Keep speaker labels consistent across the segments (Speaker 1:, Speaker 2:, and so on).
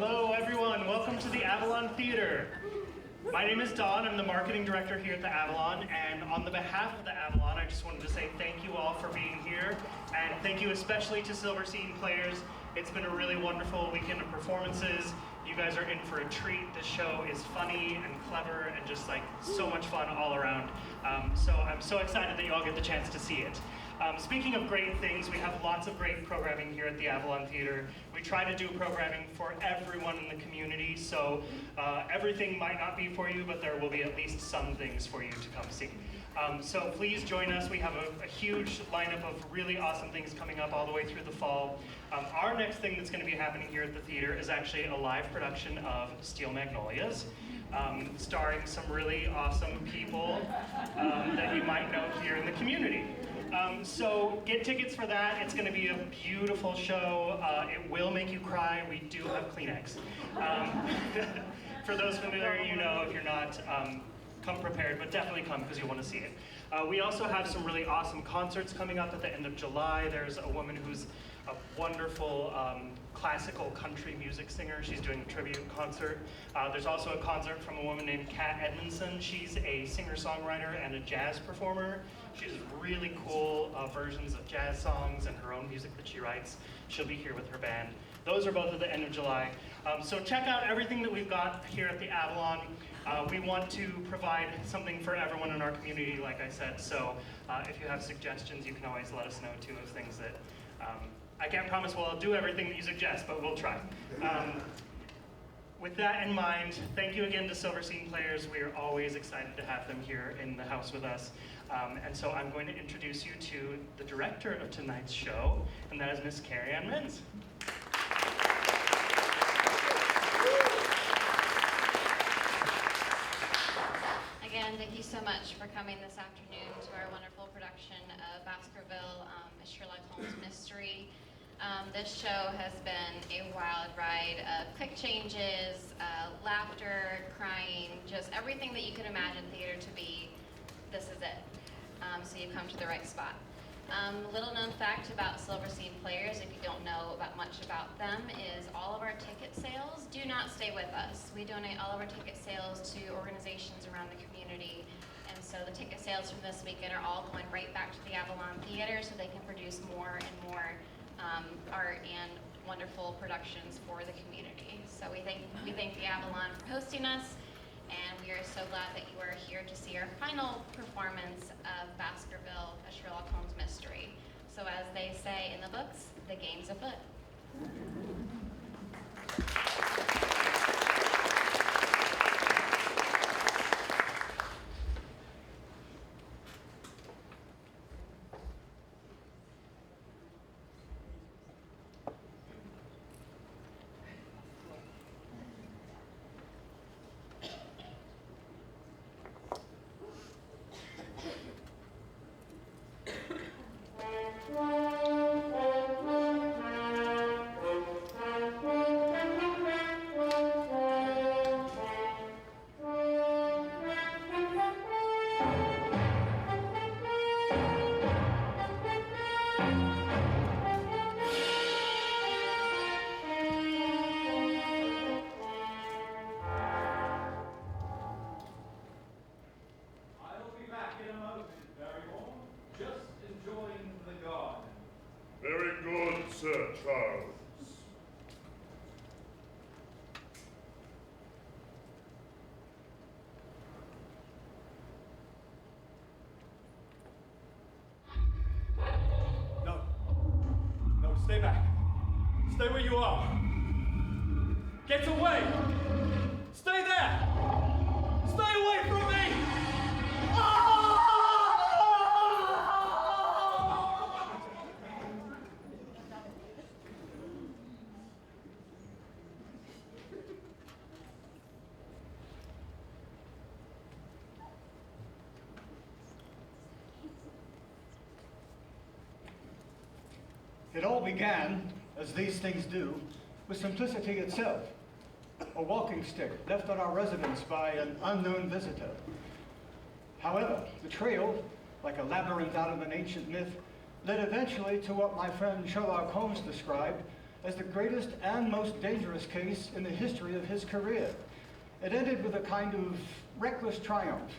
Speaker 1: Hello everyone, welcome to the Avalon Theatre. My name is Don, I'm the marketing director here at the Avalon, and on the behalf of the Avalon, I just wanted to say thank you all for being here, and thank you especially to Silver Scene players. It's been a really wonderful weekend of performances. You guys are in for a treat. This show is funny and clever and just like so much fun all around. So I'm so excited that you all get the chance to see it. Speaking of great things, we have lots of great programming here at the Avalon Theatre. We try to do programming for everyone in the community, so everything might not be for you, but there will be at least some things for you to come see. So please join us. We have a huge lineup of really awesome things coming up all the way through the fall. Our next thing that's going to be happening here at the theater is actually a live production of Steel Magnolias, starring some really awesome people that you might know here in the community. So get tickets for that. It's going to be a beautiful show. It will make you cry. We do have Kleenex. For those familiar, you know. If you're not, come prepared, but definitely come because you'll want to see it. We also have some really awesome concerts coming up at the end of July. There's a woman who's a wonderful classical country music singer. She's doing a tribute concert. There's also a concert from a woman named Kat Edmondson. She's a singer-songwriter and a jazz performer. She has really cool versions of jazz songs and her own music that she writes. She'll be here with her band. Those are both at the end of July. So check out everything that we've got here at the Avalon. We want to provide something for everyone in our community, like I said. So if you have suggestions, you can always let us know too of things that I can't promise we'll do everything that you suggest, but we'll try. With that in mind, thank you again to Silver Scene players. We are always excited to have them here in the house with us. And so I'm going to introduce you to the director of tonight's show, and that is Miss Carrie Ann Menz.
Speaker 2: Again, thank you so much for coming this afternoon to our wonderful production of Baskerville, a Sherlock Holmes Mystery. This show has been a wild ride of quick changes, laughter, crying, just everything that you could imagine theater to be. This is it. So you've come to the right spot. Little known fact about Silver Scene players, if you don't know much about them, is all of our ticket sales do not stay with us. We donate all of our ticket sales to organizations around the community. And so the ticket sales from this weekend are all going right back to the Avalon Theatre so they can produce more and more art and wonderful productions for the community. So we thank the Avalon for hosting us, and we are so glad that you are here to see our final performance of Baskerville, a Sherlock Holmes Mystery. So as they say in the books, the game's afoot.
Speaker 3: Very good, Sir Charles.
Speaker 4: No, stay back. Stay where you are. Get away! Stay there! Stay away from me!
Speaker 5: It all began, as these things do, with simplicity itself. A walking stick left on our residence by an unknown visitor. However, the trail, like a labyrinth out of an ancient myth, led eventually to what my friend Sherlock Holmes described as the greatest and most dangerous case in the history of his career. It ended with a kind of reckless triumph,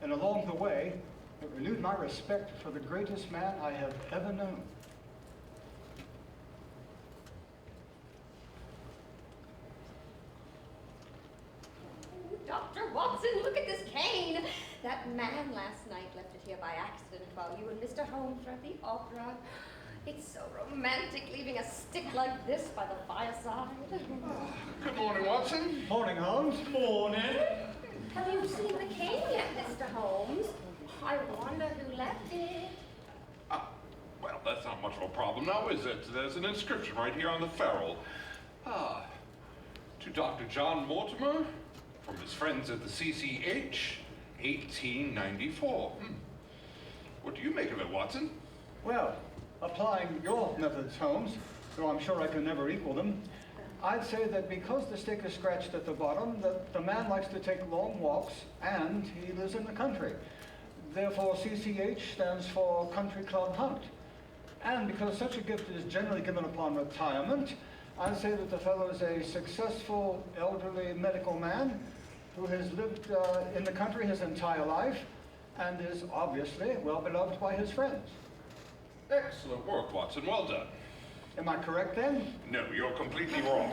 Speaker 5: and along the way, it renewed my respect for the greatest man I have ever known.
Speaker 6: Dr. Watson, look at this cane. That man last night left it here by accident while you and Mr. Holmes were at the opera. It's so romantic leaving a stick like this by the fireside.
Speaker 7: Good morning, Watson.
Speaker 5: Morning, Holmes.
Speaker 4: Morning.
Speaker 6: Have you seen the cane yet, Mr. Holmes? I wonder who left it.
Speaker 7: Well, that's not much of a problem now, is it? There's an inscription right here on the ferrule. To Dr. John Mortimer, from his friends at the CCH, 1894. What do you make of it, Watson?
Speaker 5: Well, applying your methods, Holmes, though I'm sure I can never equal them, I'd say that because the stick is scratched at the bottom, that the man likes to take long walks and he lives in the country. Therefore, CCH stands for Country Club Hunt. And because such a gift is generally given upon retirement, I'd say that the fellow is a successful elderly medical man who has lived in the country his entire life and is obviously well beloved by his friends.
Speaker 7: Excellent work, Watson. Well done.
Speaker 5: Am I correct then?
Speaker 7: No, you're completely wrong.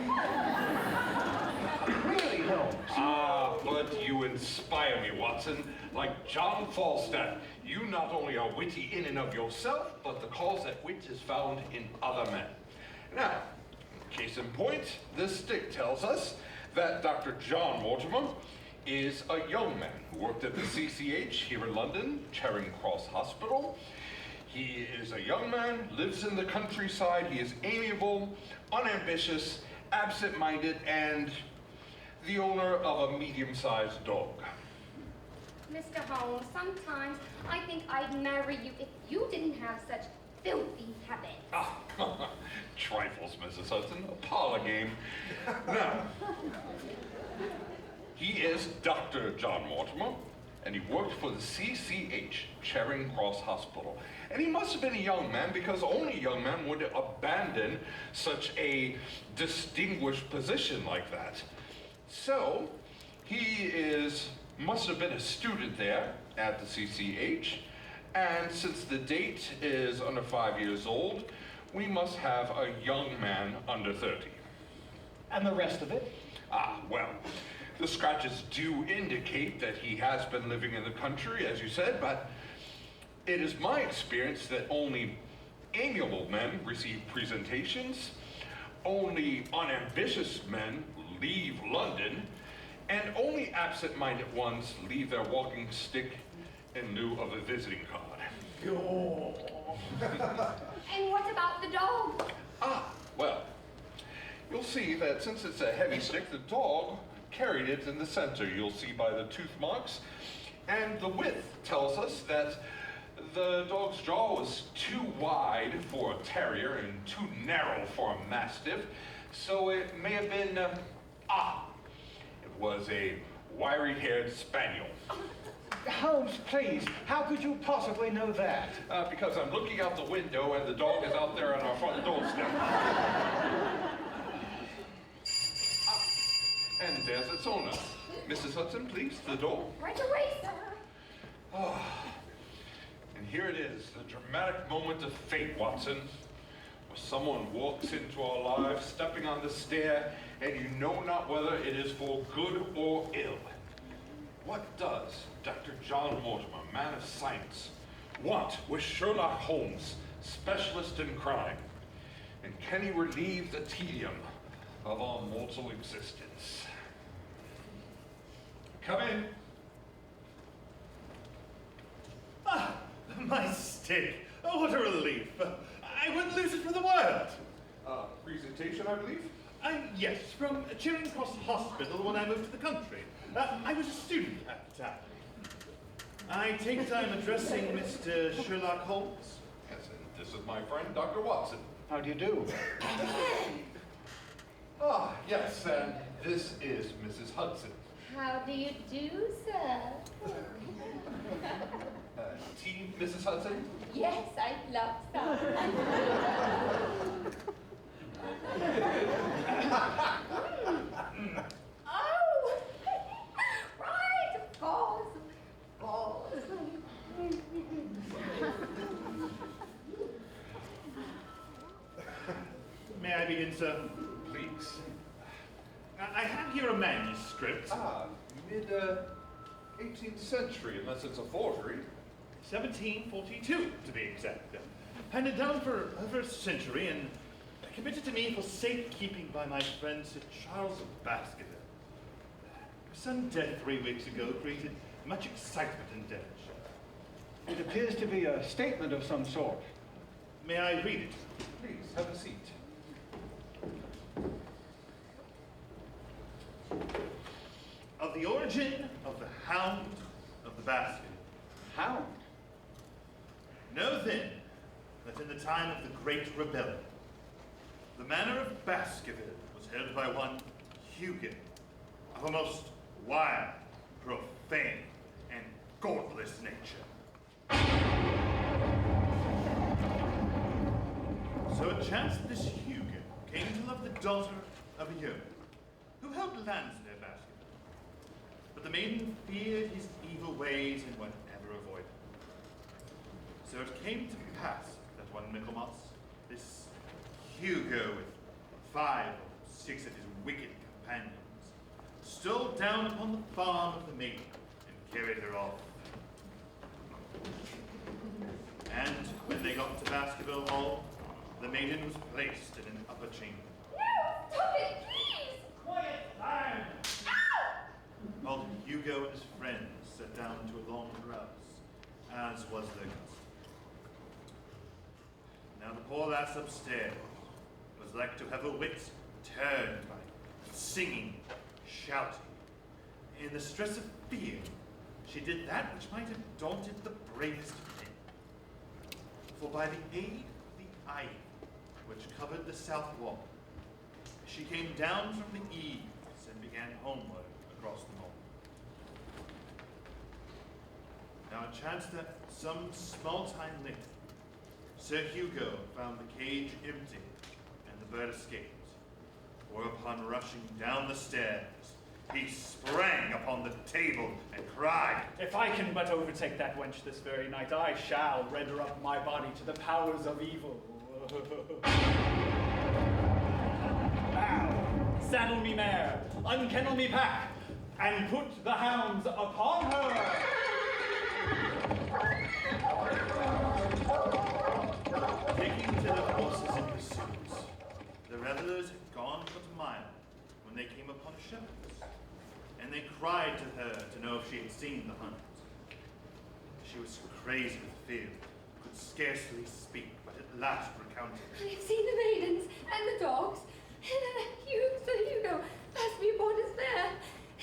Speaker 5: Really, Holmes?
Speaker 7: But you inspire me, Watson. Like John Falstaff, you not only are witty in and of yourself, but the cause that wit is found in other men. Now, case in point, this stick tells us that Dr. John Mortimer is a young man who worked at the CCH here in London, Charing Cross Hospital. He is a young man, lives in the countryside, he is amiable, unambitious, absent-minded, and the owner of a medium-sized dog.
Speaker 6: Mr. Holmes, sometimes I think I'd marry you if you didn't have such filthy habits.
Speaker 7: Trifles, Mrs. Hudson, a parlor game. Now, he is Dr. John Mortimer, and he worked for the CCH, Charing Cross Hospital. And he must have been a young man, because only a young man would abandon such a distinguished position like that. So, must have been a student there at the CCH, and since the date is under 5 years old, we must have a young man under 30.
Speaker 5: And the rest of it?
Speaker 7: Well, the scratches do indicate that he has been living in the country, as you said, but it is my experience that only amiable men receive presentations, only unambitious men leave London, and only absent-minded ones leave their walking stick in lieu of a visiting card.
Speaker 6: And what about the dog?
Speaker 7: Well, you'll see that since it's a heavy stick, the dog carried it in the center. You'll see by the tooth marks. And the width tells us that the dog's jaw was too wide for a terrier and too narrow for a mastiff. So it may have been, it was a wiry-haired spaniel.
Speaker 5: Holmes, please, how could you possibly know that?
Speaker 7: Because I'm looking out the window and the dog is out there on our front doorstep. And there's its owner. Mrs. Hudson, please, the door.
Speaker 6: Right away, sir.
Speaker 7: And here it is, the dramatic moment of fate, Watson, where someone walks into our lives, stepping on the stair, and you know not whether it is for good or ill. What does Dr. John Mortimer, man of science, want with Sherlock Holmes, specialist in crime? And can he relieve the tedium of our mortal existence? Come in.
Speaker 3: My stick. Oh, what a relief. I wouldn't lose it for the world.
Speaker 7: Presentation, I believe?
Speaker 3: Yes, from Charing Cross Hospital when I moved to the country. I was a student at the time. I take time addressing Mr. Sherlock Holmes.
Speaker 7: Yes, and this is my friend, Dr. Watson.
Speaker 5: How do you do?
Speaker 7: Yes, and this is Mrs. Hudson.
Speaker 6: How do you do, sir?
Speaker 7: Tea, Mrs. Hudson?
Speaker 6: Yes, I'd love some. Oh! Right, of course. Of course.
Speaker 3: May I begin, sir?
Speaker 7: Please.
Speaker 3: I have here a manuscript.
Speaker 7: Mid-18th century, unless it's a forgery.
Speaker 3: 1742, to be exact. Handed down for over a century and committed to me for safekeeping by my friend Sir Charles of Baskerville. His sudden death 3 weeks ago created much excitement in Devonshire.
Speaker 5: It appears to be a statement of some sort.
Speaker 3: May I read it?
Speaker 7: Please, have a seat.
Speaker 3: Of the origin of the Hound of the Baskervilles.
Speaker 5: Hound?
Speaker 3: Know then that in the time of the Great Rebellion, the manor of Baskerville was held by one Hugo, of a most wild, profane, and godless nature. So it chanced that this Hugo came to love the daughter of a yeoman, who held lands near Baskerville. But the maiden feared his evil ways and would ever avoid him. So it came to pass that one Michaelmas, this Hugo with 5 or 6 of his wicked companions, stole down upon the farm of the maiden and carried her off. And when they got to Baskerville Hall, the maiden was placed in an upper chamber.
Speaker 6: No, stop it, please!
Speaker 3: Quiet time!
Speaker 6: Ow!
Speaker 3: While Hugo and his friends sat down to a long carouse, as was their custom. Now the poor lass upstairs was like to have her wits turned by singing, shouting. In the stress of fear, she did that which might have daunted the bravest of men. For by the aid of the ivy which covered the south wall, she came down from the eaves and began homeward across the moor. Now it chanced that some small time later, Sir Hugo found the cage empty and the bird escaped, whereupon rushing down the stairs, he sprang upon the table and cried,
Speaker 4: If I can but overtake that wench this very night, I shall render up my body to the powers of evil. Now, saddle me mare, unkennel me pack, and put the hounds upon her!
Speaker 3: taking to their horses in pursuit. The revelers had gone but a mile when they came upon a shepherdess, and they cried to her to know if she had seen the hunt. She was crazy with fear, could scarcely speak, but at last recounted.
Speaker 6: I have seen the maidens and the dogs, and Sir Hugo passed me upon his mare,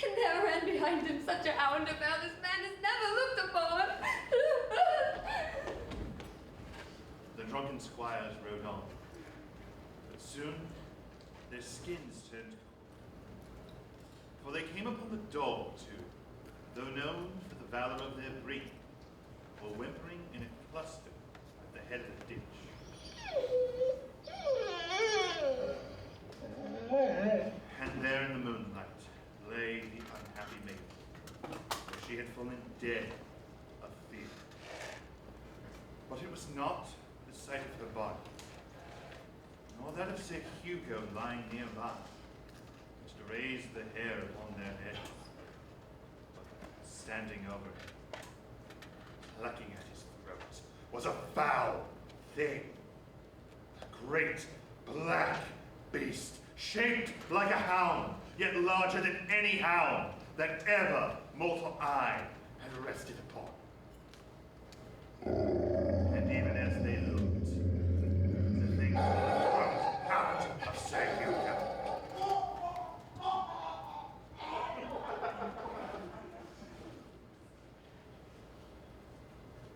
Speaker 6: and there ran behind him such a hound about this man has never looked upon.
Speaker 3: The drunken squires rode on, but soon their skins turned cold. For they came upon the dogs who, though known for the valor of their breed, were whimpering in a cluster at the head of the ditch. And there in the moonlight lay the unhappy maiden, for she had fallen dead of fear. But it was not the sight of her body, nor that of Sir Hugo lying nearby, which raised the hair upon their heads, but standing over him, plucking at his throat, was a foul thing, a great black beast, shaped like a hound, yet larger than any hound that ever mortal eye had rested upon. And even as they looked, the thing sprung out of Sir Hugo.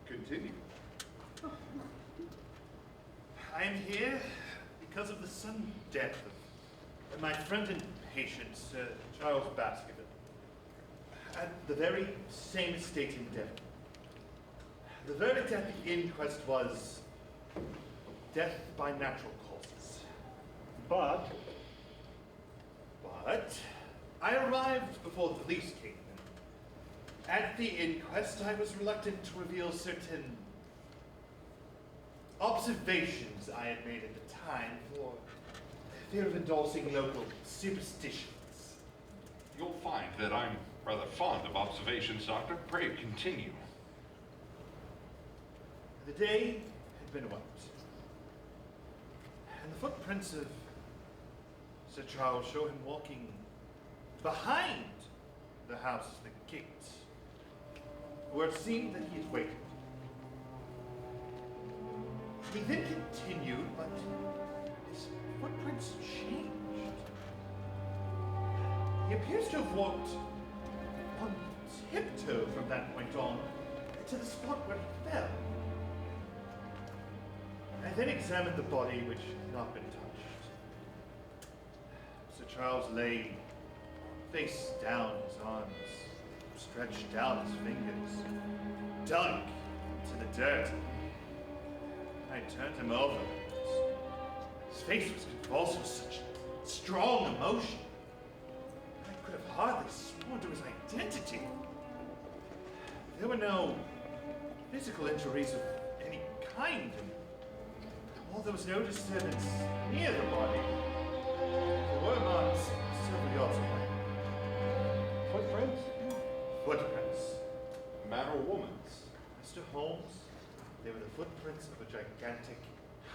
Speaker 7: Continue.
Speaker 3: I am here because of the sudden death of my friend and patient, Sir Charles Baskerville, at the very same estate in Devon. The verdict at the inquest was death by natural causes.
Speaker 5: But
Speaker 3: I arrived before the police came. At the inquest, I was reluctant to reveal certain observations I had made at the time for fear of endorsing local superstitions.
Speaker 7: You'll find that I'm rather fond of observations, Doctor. Pray continue.
Speaker 3: The day had been wet, and the footprints of Sir Charles show him walking behind the house at the gate, where it seemed that he had waited. He then continued, but his footprints changed. He appears to have walked on tiptoe from that point on to the spot where he fell. I then examined the body, which had not been touched. Sir Charles lay face down, his arms stretched out, his fingers dug into the dirt. I turned him over. His face was convulsed with such strong emotion. I could have hardly sworn to his identity. There were no physical injuries of any kind, and while there was no disturbance near the body, there were marks several yards away.
Speaker 5: footprints?
Speaker 3: Footprints.
Speaker 7: Man or woman's?
Speaker 3: Mr. Holmes, they were the footprints of a gigantic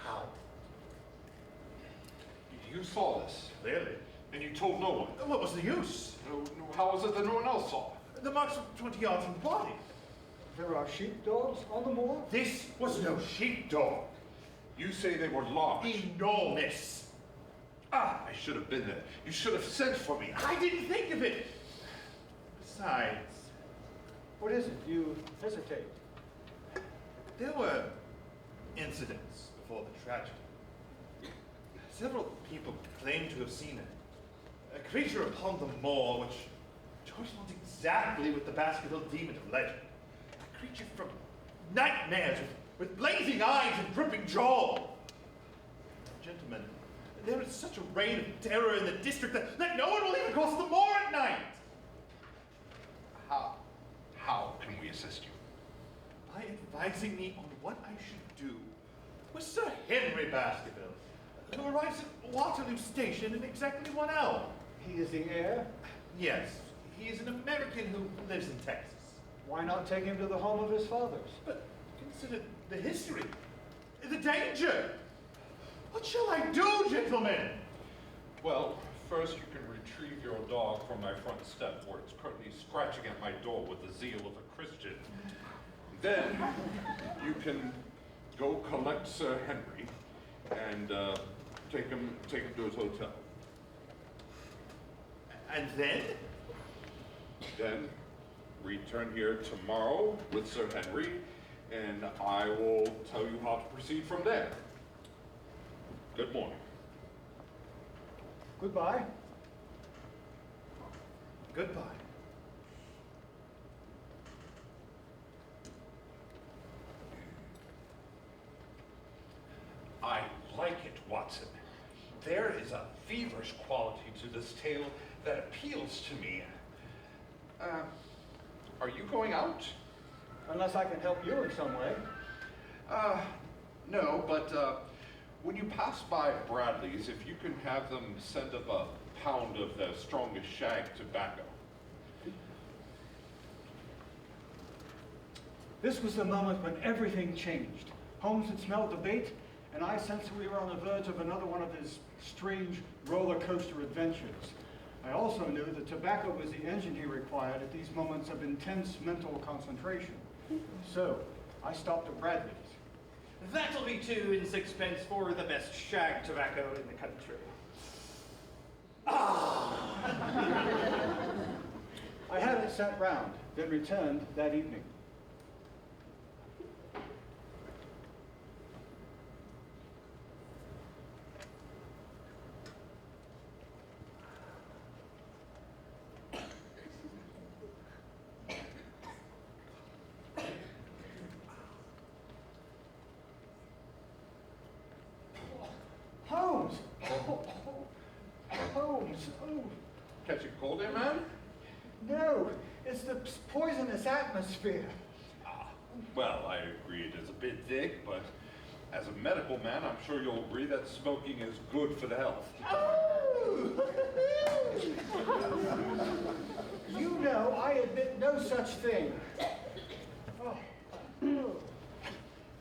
Speaker 3: hound.
Speaker 7: You saw this,
Speaker 3: Clearly.
Speaker 7: and you told no one.
Speaker 3: What was the use?
Speaker 7: How was it that no one else saw?
Speaker 3: The marks were 20 yards from the body.
Speaker 5: There are sheepdogs on the moor?
Speaker 3: This was no sheepdog.
Speaker 7: You say they were large.
Speaker 3: Enormous.
Speaker 7: Ah, I should have been there. You should have sent for me.
Speaker 3: I didn't think of it. Besides,
Speaker 5: What is it? You hesitate.
Speaker 3: there were incidents before the tragedy. Several people claimed to have seen a creature upon the moor which corresponds exactly with the Baskerville demon of legend. A creature from nightmares with blazing eyes and dripping jaw. Gentlemen, there is such a reign of terror in the district that no one will even cross the moor at night.
Speaker 7: How can we assist you?
Speaker 3: By advising me on what I should do was Sir Henry Baskerville, who arrives at Waterloo Station in exactly 1 hour.
Speaker 5: He is the heir?
Speaker 3: Yes, he is an American who lives in Texas.
Speaker 5: Why not take him to the home of his fathers?
Speaker 3: But consider the history, the danger. What shall I do, gentlemen?
Speaker 7: Well, first you can retrieve your dog from my front step where it's currently scratching at my door with the zeal of a Christian. Then you can go collect Sir Henry and take him to his hotel.
Speaker 3: And then?
Speaker 7: Then return here tomorrow with Sir Henry, and I will tell you how to proceed from there. Good morning.
Speaker 5: Goodbye.
Speaker 3: Goodbye.
Speaker 7: I like it, Watson. There is a feverish quality to this tale that appeals to me. Are you going out?
Speaker 5: Unless I can help you in some way.
Speaker 7: No, but when you pass by Bradley's, if you can have them send up a pound of the strongest shag tobacco.
Speaker 5: This was the moment when everything changed. Holmes had smelled the bait, and I sensed we were on the verge of another one of his strange roller coaster adventures. I also knew that tobacco was the engine he required at these moments of intense mental concentration. So, I stopped at Bradley's.
Speaker 4: That'll be 2 and 6 for the best shag tobacco in the country.
Speaker 5: I had it sent round, then returned that evening. Holmes!
Speaker 7: Catching cold here, man?
Speaker 5: No, it's the poisonous atmosphere.
Speaker 7: Ah, well, I agree it is a bit thick, but as a medical man, I'm sure you'll agree that smoking is good for the health.
Speaker 5: Oh! You know, I admit no such thing. Oh.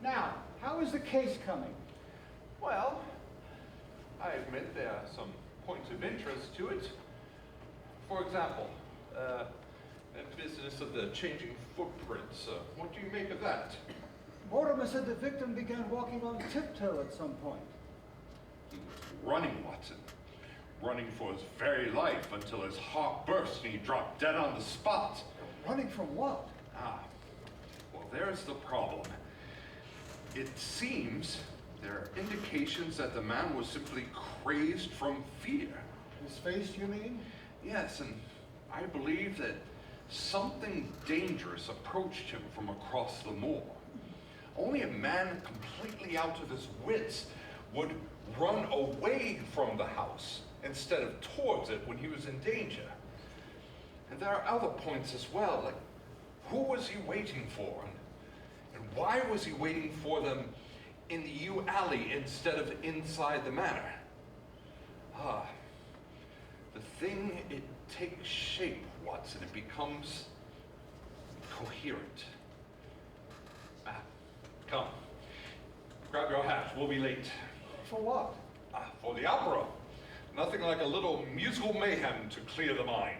Speaker 5: Now, how is the case coming?
Speaker 7: Well, I admit there are some points of interest to it. For example, that business of the changing footprints. What do you make of that?
Speaker 5: Mortimer said the victim began walking on tiptoe at some point.
Speaker 7: He was running, Watson. Running for his very life until his heart burst and he dropped dead on the spot.
Speaker 5: Running from what?
Speaker 7: Ah, well, there's the problem. It seems there are indications that the man was simply crazed from fear.
Speaker 5: His face, you mean?
Speaker 7: Yes, and I believe that something dangerous approached him from across the moor. Only a man completely out of his wits would run away from the house instead of towards it when he was in danger. And there are other points as well, like who was he waiting for? And why was he waiting for them in the yew alley instead of inside the manor? Ah, the thing, it takes shape, Watson. It becomes coherent. Ah, come. Grab your hat. We'll be late.
Speaker 5: For what?
Speaker 7: Ah, for the opera. Nothing like a little musical mayhem to clear the mind.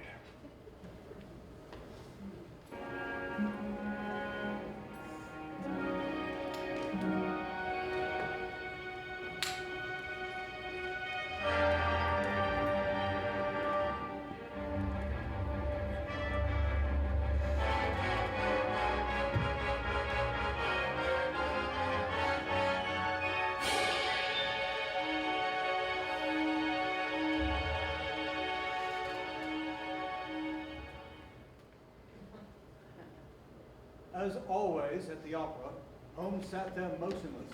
Speaker 5: As always at the opera, Holmes sat there motionless,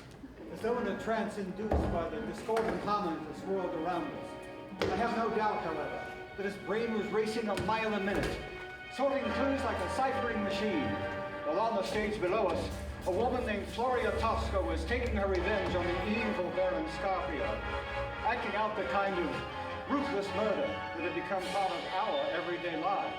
Speaker 5: as though in a trance induced by the discordant harmonies that swirled around us. I have no doubt, however, that his brain was racing a mile a minute, sorting clues like a ciphering machine, while on the stage below us, a woman named Floria Tosca was taking her revenge on the evil Baron Scarpia, acting out the kind of ruthless murder that had become part of our everyday lives.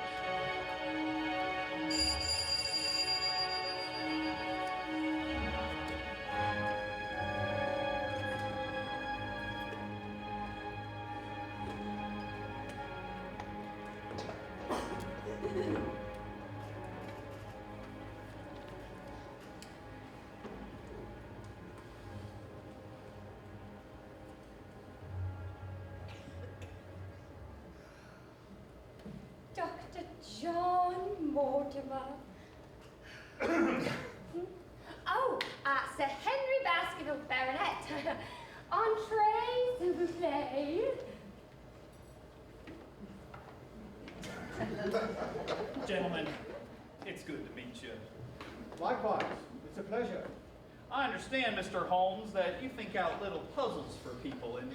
Speaker 6: Dr. John Mortimer. Oh, Sir Henry Baskerville, Baronet. Entree, s'il vous plaît.
Speaker 4: Gentlemen, it's good to meet you.
Speaker 5: Likewise, it's a pleasure.
Speaker 4: I understand, Mr. Holmes, that you think out little puzzles for people, and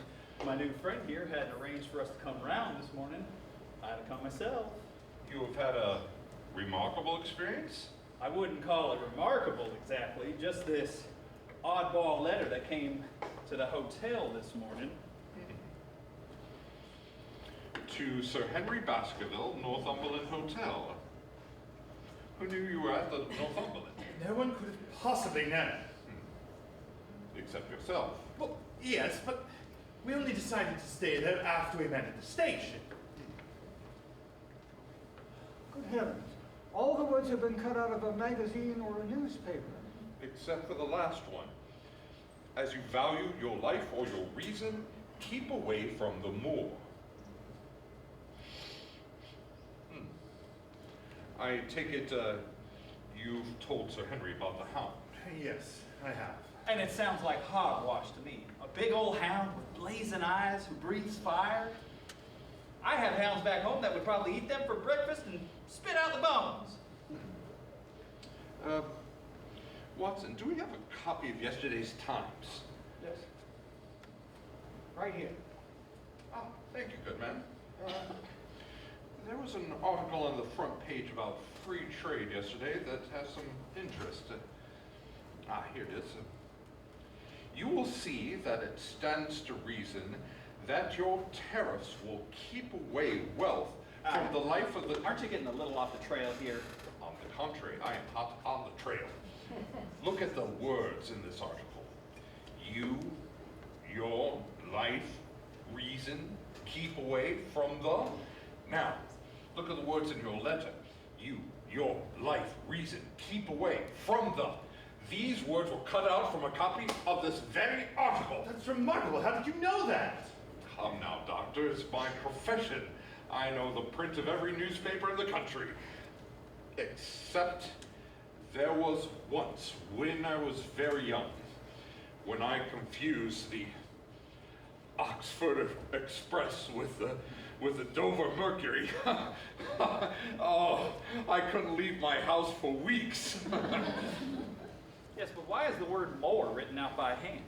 Speaker 4: my new friend here had arranged for us to come round this morning. I had to come myself.
Speaker 7: You have had a remarkable experience?
Speaker 4: I wouldn't call it remarkable exactly, just this oddball letter that came to the hotel this morning.
Speaker 7: To Sir Henry Baskerville, Northumberland Hotel. Who knew you were at the Northumberland?
Speaker 3: No one could have possibly known.
Speaker 7: Except yourself.
Speaker 3: Well, yes, but we only decided to stay there after we met at the station.
Speaker 5: Good heavens. All the words have been cut out of a magazine or a newspaper.
Speaker 7: Except for the last one. As you value your life or your reason, keep away from the moor. I take it you've told Sir Henry about the Hound.
Speaker 3: Yes, I have.
Speaker 4: And it sounds like hogwash to me. A big old hound with blazing eyes who breathes fire. I have hounds back home that would probably eat them for breakfast and spit out the bones.
Speaker 7: Watson, do we have a copy of yesterday's Times?
Speaker 5: Yes. Right here.
Speaker 7: Oh, thank you, good man. There was an article on the front page about free trade yesterday that has some interest. Here it is. You will see that it stands to reason that your tariffs will keep away wealth from the life of the...
Speaker 4: Aren't you getting a little off the trail here?
Speaker 7: On the contrary, I am hot on the trail. Look at the words in this article. You, your life, reason, keep away from the... Now, look at the words in your letter. You, your life, reason, keep away from the... These words were cut out from a copy of this very article.
Speaker 3: That's remarkable. How did you know that?
Speaker 7: Come now, doctor, it's my profession. I know the print of every newspaper in the country. Except there was once, when I was very young, when I confused the Oxford Express with the Dover Mercury. Oh, I couldn't leave my house for weeks.
Speaker 4: Yes, but why is the word more written out by hand?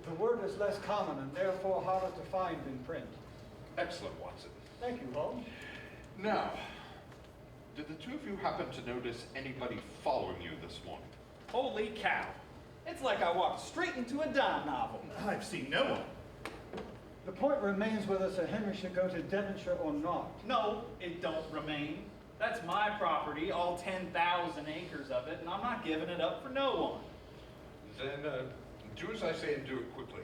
Speaker 5: The word is less common and therefore harder to find in print.
Speaker 7: Excellent, Watson.
Speaker 5: Thank you, Holmes.
Speaker 7: Now, did the two of you happen to notice anybody following you this morning?
Speaker 4: Holy cow. It's like I walked straight into a dime novel.
Speaker 3: I've seen no one.
Speaker 5: The point remains whether Sir Henry should go to Devonshire or not.
Speaker 4: No, it don't remain. That's my property, all 10,000 acres of it, and I'm not giving it up for no one.
Speaker 7: Then do as I say and do it quickly.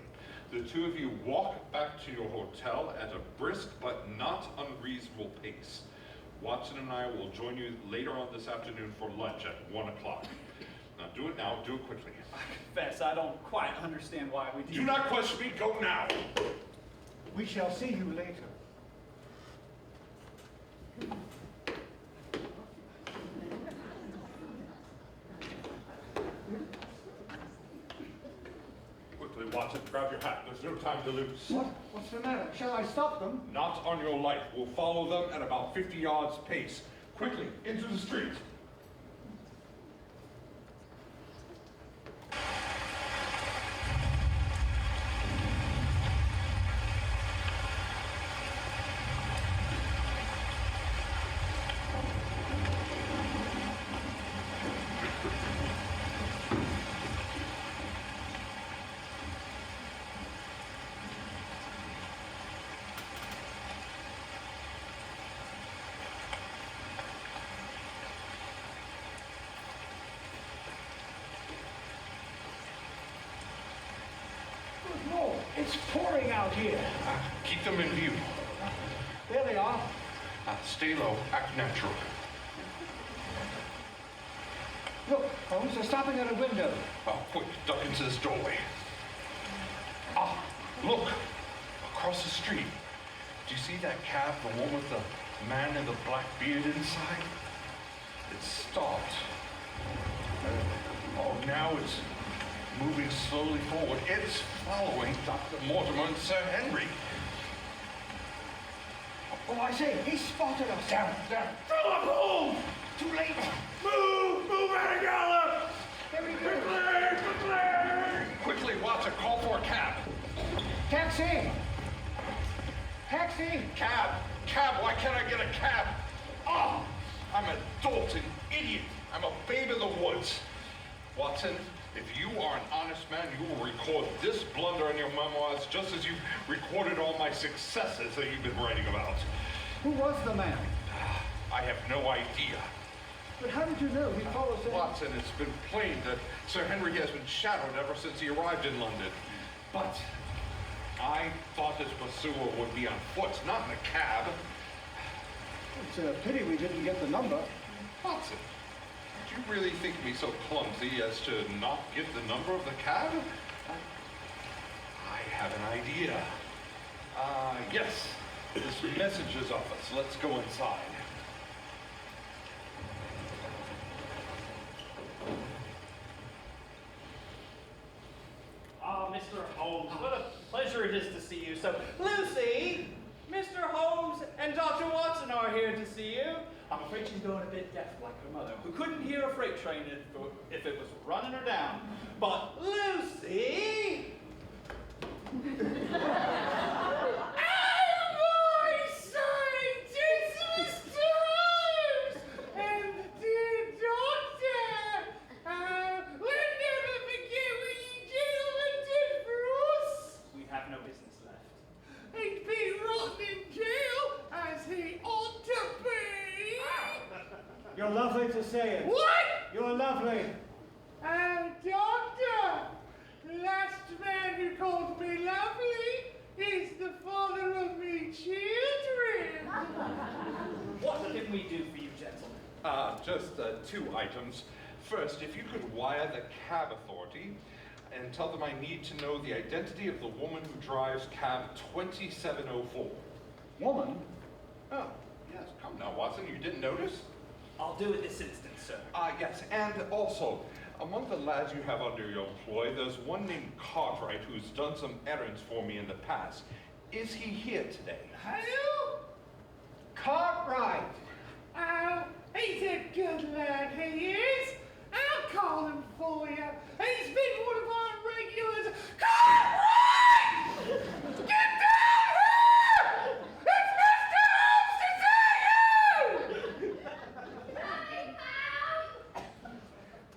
Speaker 7: The two of you walk back to your hotel at a brisk but not unreasonable pace. Watson and I will join you later on this afternoon for lunch at 1 o'clock. Now do it now, do it quickly.
Speaker 4: I confess, I don't quite understand why we
Speaker 7: Do not question me, go now!
Speaker 5: We shall see you later.
Speaker 7: Quickly, Watson, grab your hat. There's no time to lose.
Speaker 5: What's the matter? Shall I stop them?
Speaker 7: Not on your life. We'll follow them at about 50 yards pace. Quickly, into the street.
Speaker 5: It's pouring out here.
Speaker 7: Keep them in view.
Speaker 5: There they are.
Speaker 7: Stay low, act natural.
Speaker 5: Look, Holmes, they're stopping at a window.
Speaker 7: Oh, quick, duck into this doorway. Look, across the street. Do you see that cab, the one with the man in the black beard inside? It stopped. Now it's moving slowly forward. It's following Dr. Mortimer and Sir Henry.
Speaker 5: Oh, I say, he spotted us.
Speaker 7: Down.
Speaker 3: Sherlock Holmes!
Speaker 5: Too late.
Speaker 3: Move at a gallop!
Speaker 5: Here we go.
Speaker 7: Quickly, Watson, call for a cab.
Speaker 5: Taxi! Taxi!
Speaker 7: Cab, why can't I get a cab? I'm a dolt, an idiot. I'm a babe in the woods. Watson, if you are an honest man, you will record this blunder in your memoirs just as you recorded all my successes that you've been writing about.
Speaker 5: Who was the man?
Speaker 7: I have no idea.
Speaker 5: But how did you know he follows him?
Speaker 7: Watson, it's been plain that Sir Henry has been shadowed ever since he arrived in London. But I thought his pursuer would be on foot, not in a cab.
Speaker 5: It's a pity we didn't get the number.
Speaker 7: Watson, do you really think me so clumsy as to not get the number of the cab? I have an idea. Yes, this messenger's office. Let's go inside.
Speaker 4: Mr. Holmes, what a pleasure it is to see you. So, Lucy, Mr. Holmes and Dr. Watson are here to see you. I'm afraid she's going a bit deaf like her mother, who couldn't hear a freight train if it was running her down. But Lucy!
Speaker 6: My scientist, Mr.
Speaker 5: lovely to see it.
Speaker 8: What?
Speaker 5: You're lovely.
Speaker 8: Doctor! The last man who called me lovely is the father of me children.
Speaker 4: What can we do for you, gentlemen?
Speaker 7: Just 2 items. First, if you could wire the cab authority and tell them I need to know the identity of the woman who drives cab 2704.
Speaker 5: Woman?
Speaker 7: Oh, yes. Come now, Watson. You didn't notice?
Speaker 4: I'll do it this instant, sir.
Speaker 7: Yes. And also, among the lads you have under your employ, there's one named Cartwright who's done some errands for me in the past. Is he here today?
Speaker 8: Who?
Speaker 5: Cartwright.
Speaker 8: Oh, he's a good lad, he is. I'll call him for you. He's been one of our regulars. Cartwright! Get down here! It's Mr. Holmes to see you!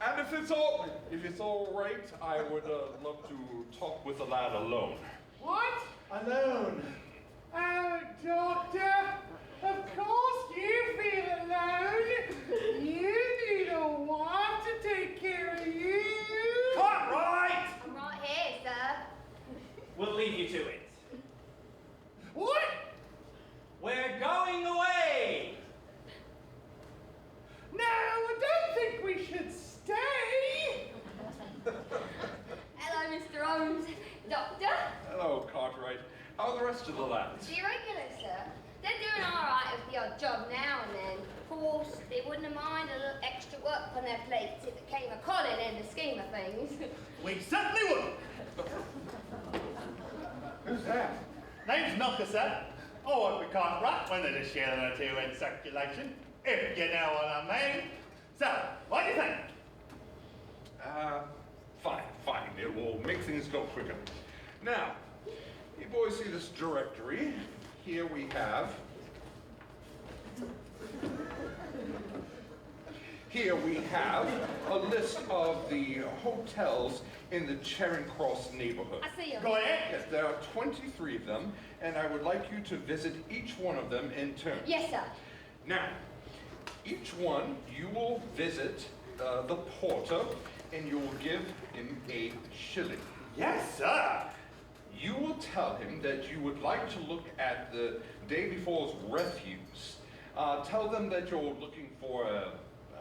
Speaker 7: And if it's all right, I would love to talk with the lad alone.
Speaker 8: What?
Speaker 5: Alone.
Speaker 8: Oh, Doctor, of course you feel alone. You need a wife to take care of you.
Speaker 4: Cartwright!
Speaker 6: I'm right here, sir.
Speaker 4: We'll leave you to it.
Speaker 8: What?
Speaker 4: We're going away!
Speaker 8: No, I don't think we should stay.
Speaker 6: Hello, Mr. Holmes. Doctor?
Speaker 7: Hello, Cartwright. How are the rest of the lads?
Speaker 6: The irregulars, sir. They're doing all right with the odd job now and then. Of course, they wouldn't mind a little extra work on their plates if it came a calling in the scheme of things.
Speaker 3: We certainly would.
Speaker 5: Who's that?
Speaker 3: Name's Knocker, sir. I work with Cartwright when there's a shilling or 2 in circulation, if you know what I mean. So, what do you think?
Speaker 7: Fine. It will make things go quicker. Now, you boys see this directory? Here we have a list of the hotels in the Charing Cross neighborhood.
Speaker 6: I see 'em.
Speaker 3: Go ahead.
Speaker 7: Yes, there are 23 of them, and I would like you to visit each one of them in turn.
Speaker 6: Yes, sir.
Speaker 7: Now, each one you will visit the porter, and you will give him a shilling.
Speaker 3: Yes, sir.
Speaker 7: You will tell him that you would like to look at the day before's refuse. Tell them that you're looking for a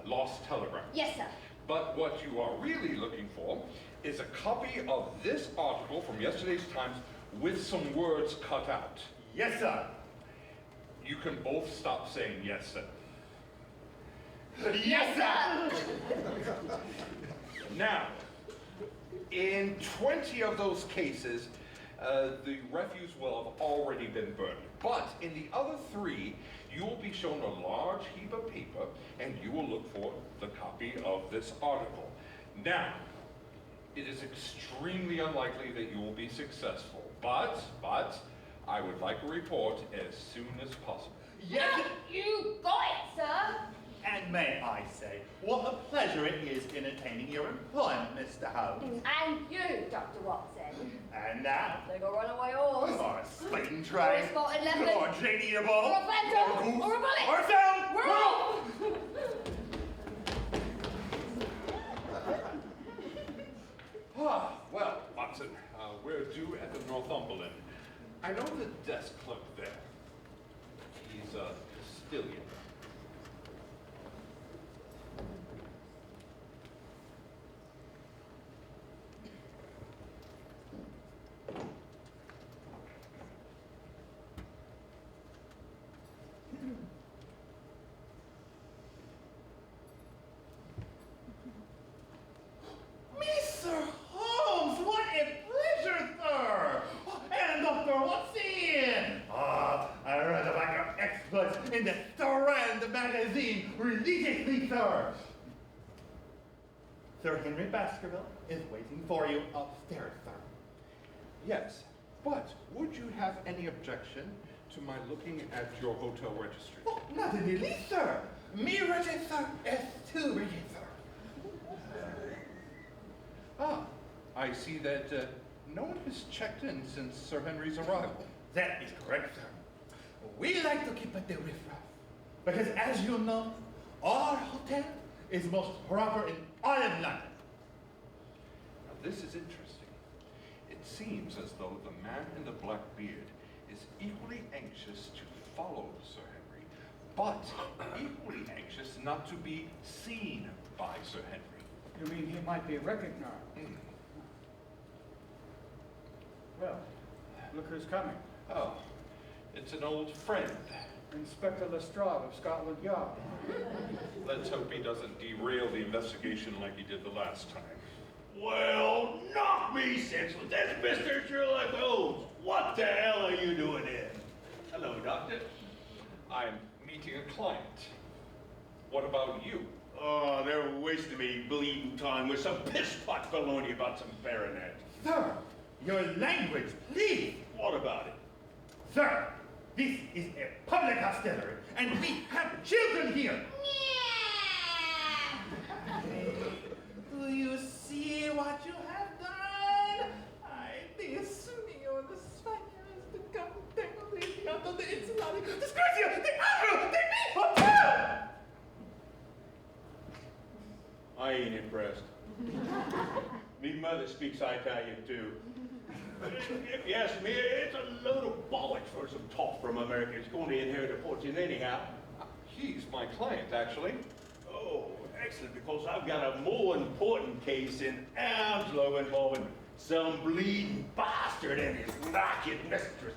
Speaker 7: lost telegram.
Speaker 6: Yes, sir.
Speaker 7: But what you are really looking for is a copy of this article from yesterday's Times with some words cut out.
Speaker 3: Yes, sir.
Speaker 7: You can both stop saying yes, sir.
Speaker 3: Yes, sir.
Speaker 7: Now, in 20 of those cases, the refuse will have already been burned. But in the other 3, you will be shown a large heap of paper, and you will look for the copy of this article. Now, it is extremely unlikely that you will be successful, but I would like a report as soon as possible.
Speaker 3: Yes.
Speaker 6: You got it, sir.
Speaker 3: And may I say, what a pleasure it is in attaining your employment, Mr. Holmes.
Speaker 6: And you, Dr. Watson.
Speaker 3: And now,
Speaker 6: Like a runaway horse.
Speaker 3: or a speeding
Speaker 6: Or
Speaker 3: train,
Speaker 6: a spotted leopard.
Speaker 3: or a genie ball,
Speaker 6: Or a phantom.
Speaker 3: or a goose,
Speaker 6: Or a bullet.
Speaker 3: or a sound.
Speaker 6: We're off!
Speaker 7: Well, Watson, we're due at the Northumberland. I know the desk clerk there. He's a Castilian.
Speaker 3: Mr. Holmes, what a pleasure, sir! And Dr. Watson! I read about your exploits in the Strand magazine religiously, sir! Sir Henry Baskerville is waiting for you upstairs, sir.
Speaker 7: Yes, but would you have any objection to my looking at your hotel registry?
Speaker 3: Oh, not in the least, sir. Me register is too register.
Speaker 7: I see that no one has checked in since Sir Henry's arrival.
Speaker 3: That is correct, sir. We like to keep it the riffraff. Because as you know, Our hotel is the most proper in all of London.
Speaker 7: Now, this is interesting. It seems as though the man in the black beard is equally anxious to follow Sir Henry, but equally anxious not to be seen by Sir Henry.
Speaker 5: You mean he might be recognized? Well, look who's coming.
Speaker 7: Oh, it's an old friend.
Speaker 5: Inspector Lestrade of Scotland Yard.
Speaker 7: Let's hope he doesn't derail the investigation like he did the last time.
Speaker 9: Well, knock me senseless. That's Mr. Sherlock Holmes. What the hell are you doing here?
Speaker 7: Hello, Doctor. I'm meeting a client. What about you?
Speaker 9: Oh, they're wasting me bleeding time with some piss-pot baloney about some baronet.
Speaker 3: Sir, your language, please.
Speaker 9: What about it?
Speaker 3: Sir, this is a public hostelry, and we have children here.
Speaker 8: Do you see what you have done? I dismio the Spaniards to come take out of the Insulari. Disgracia! The Avro! The Meat Hotel!
Speaker 9: I ain't impressed. Me mother speaks Italian too. If you ask me, it's a load of bollocks for some talk from America. It's going to inherit a fortune anyhow.
Speaker 7: He's my client, actually.
Speaker 9: Oh, excellent, because I've got a more important case in Hounslow involving some bleeding bastard and his racket mistresses.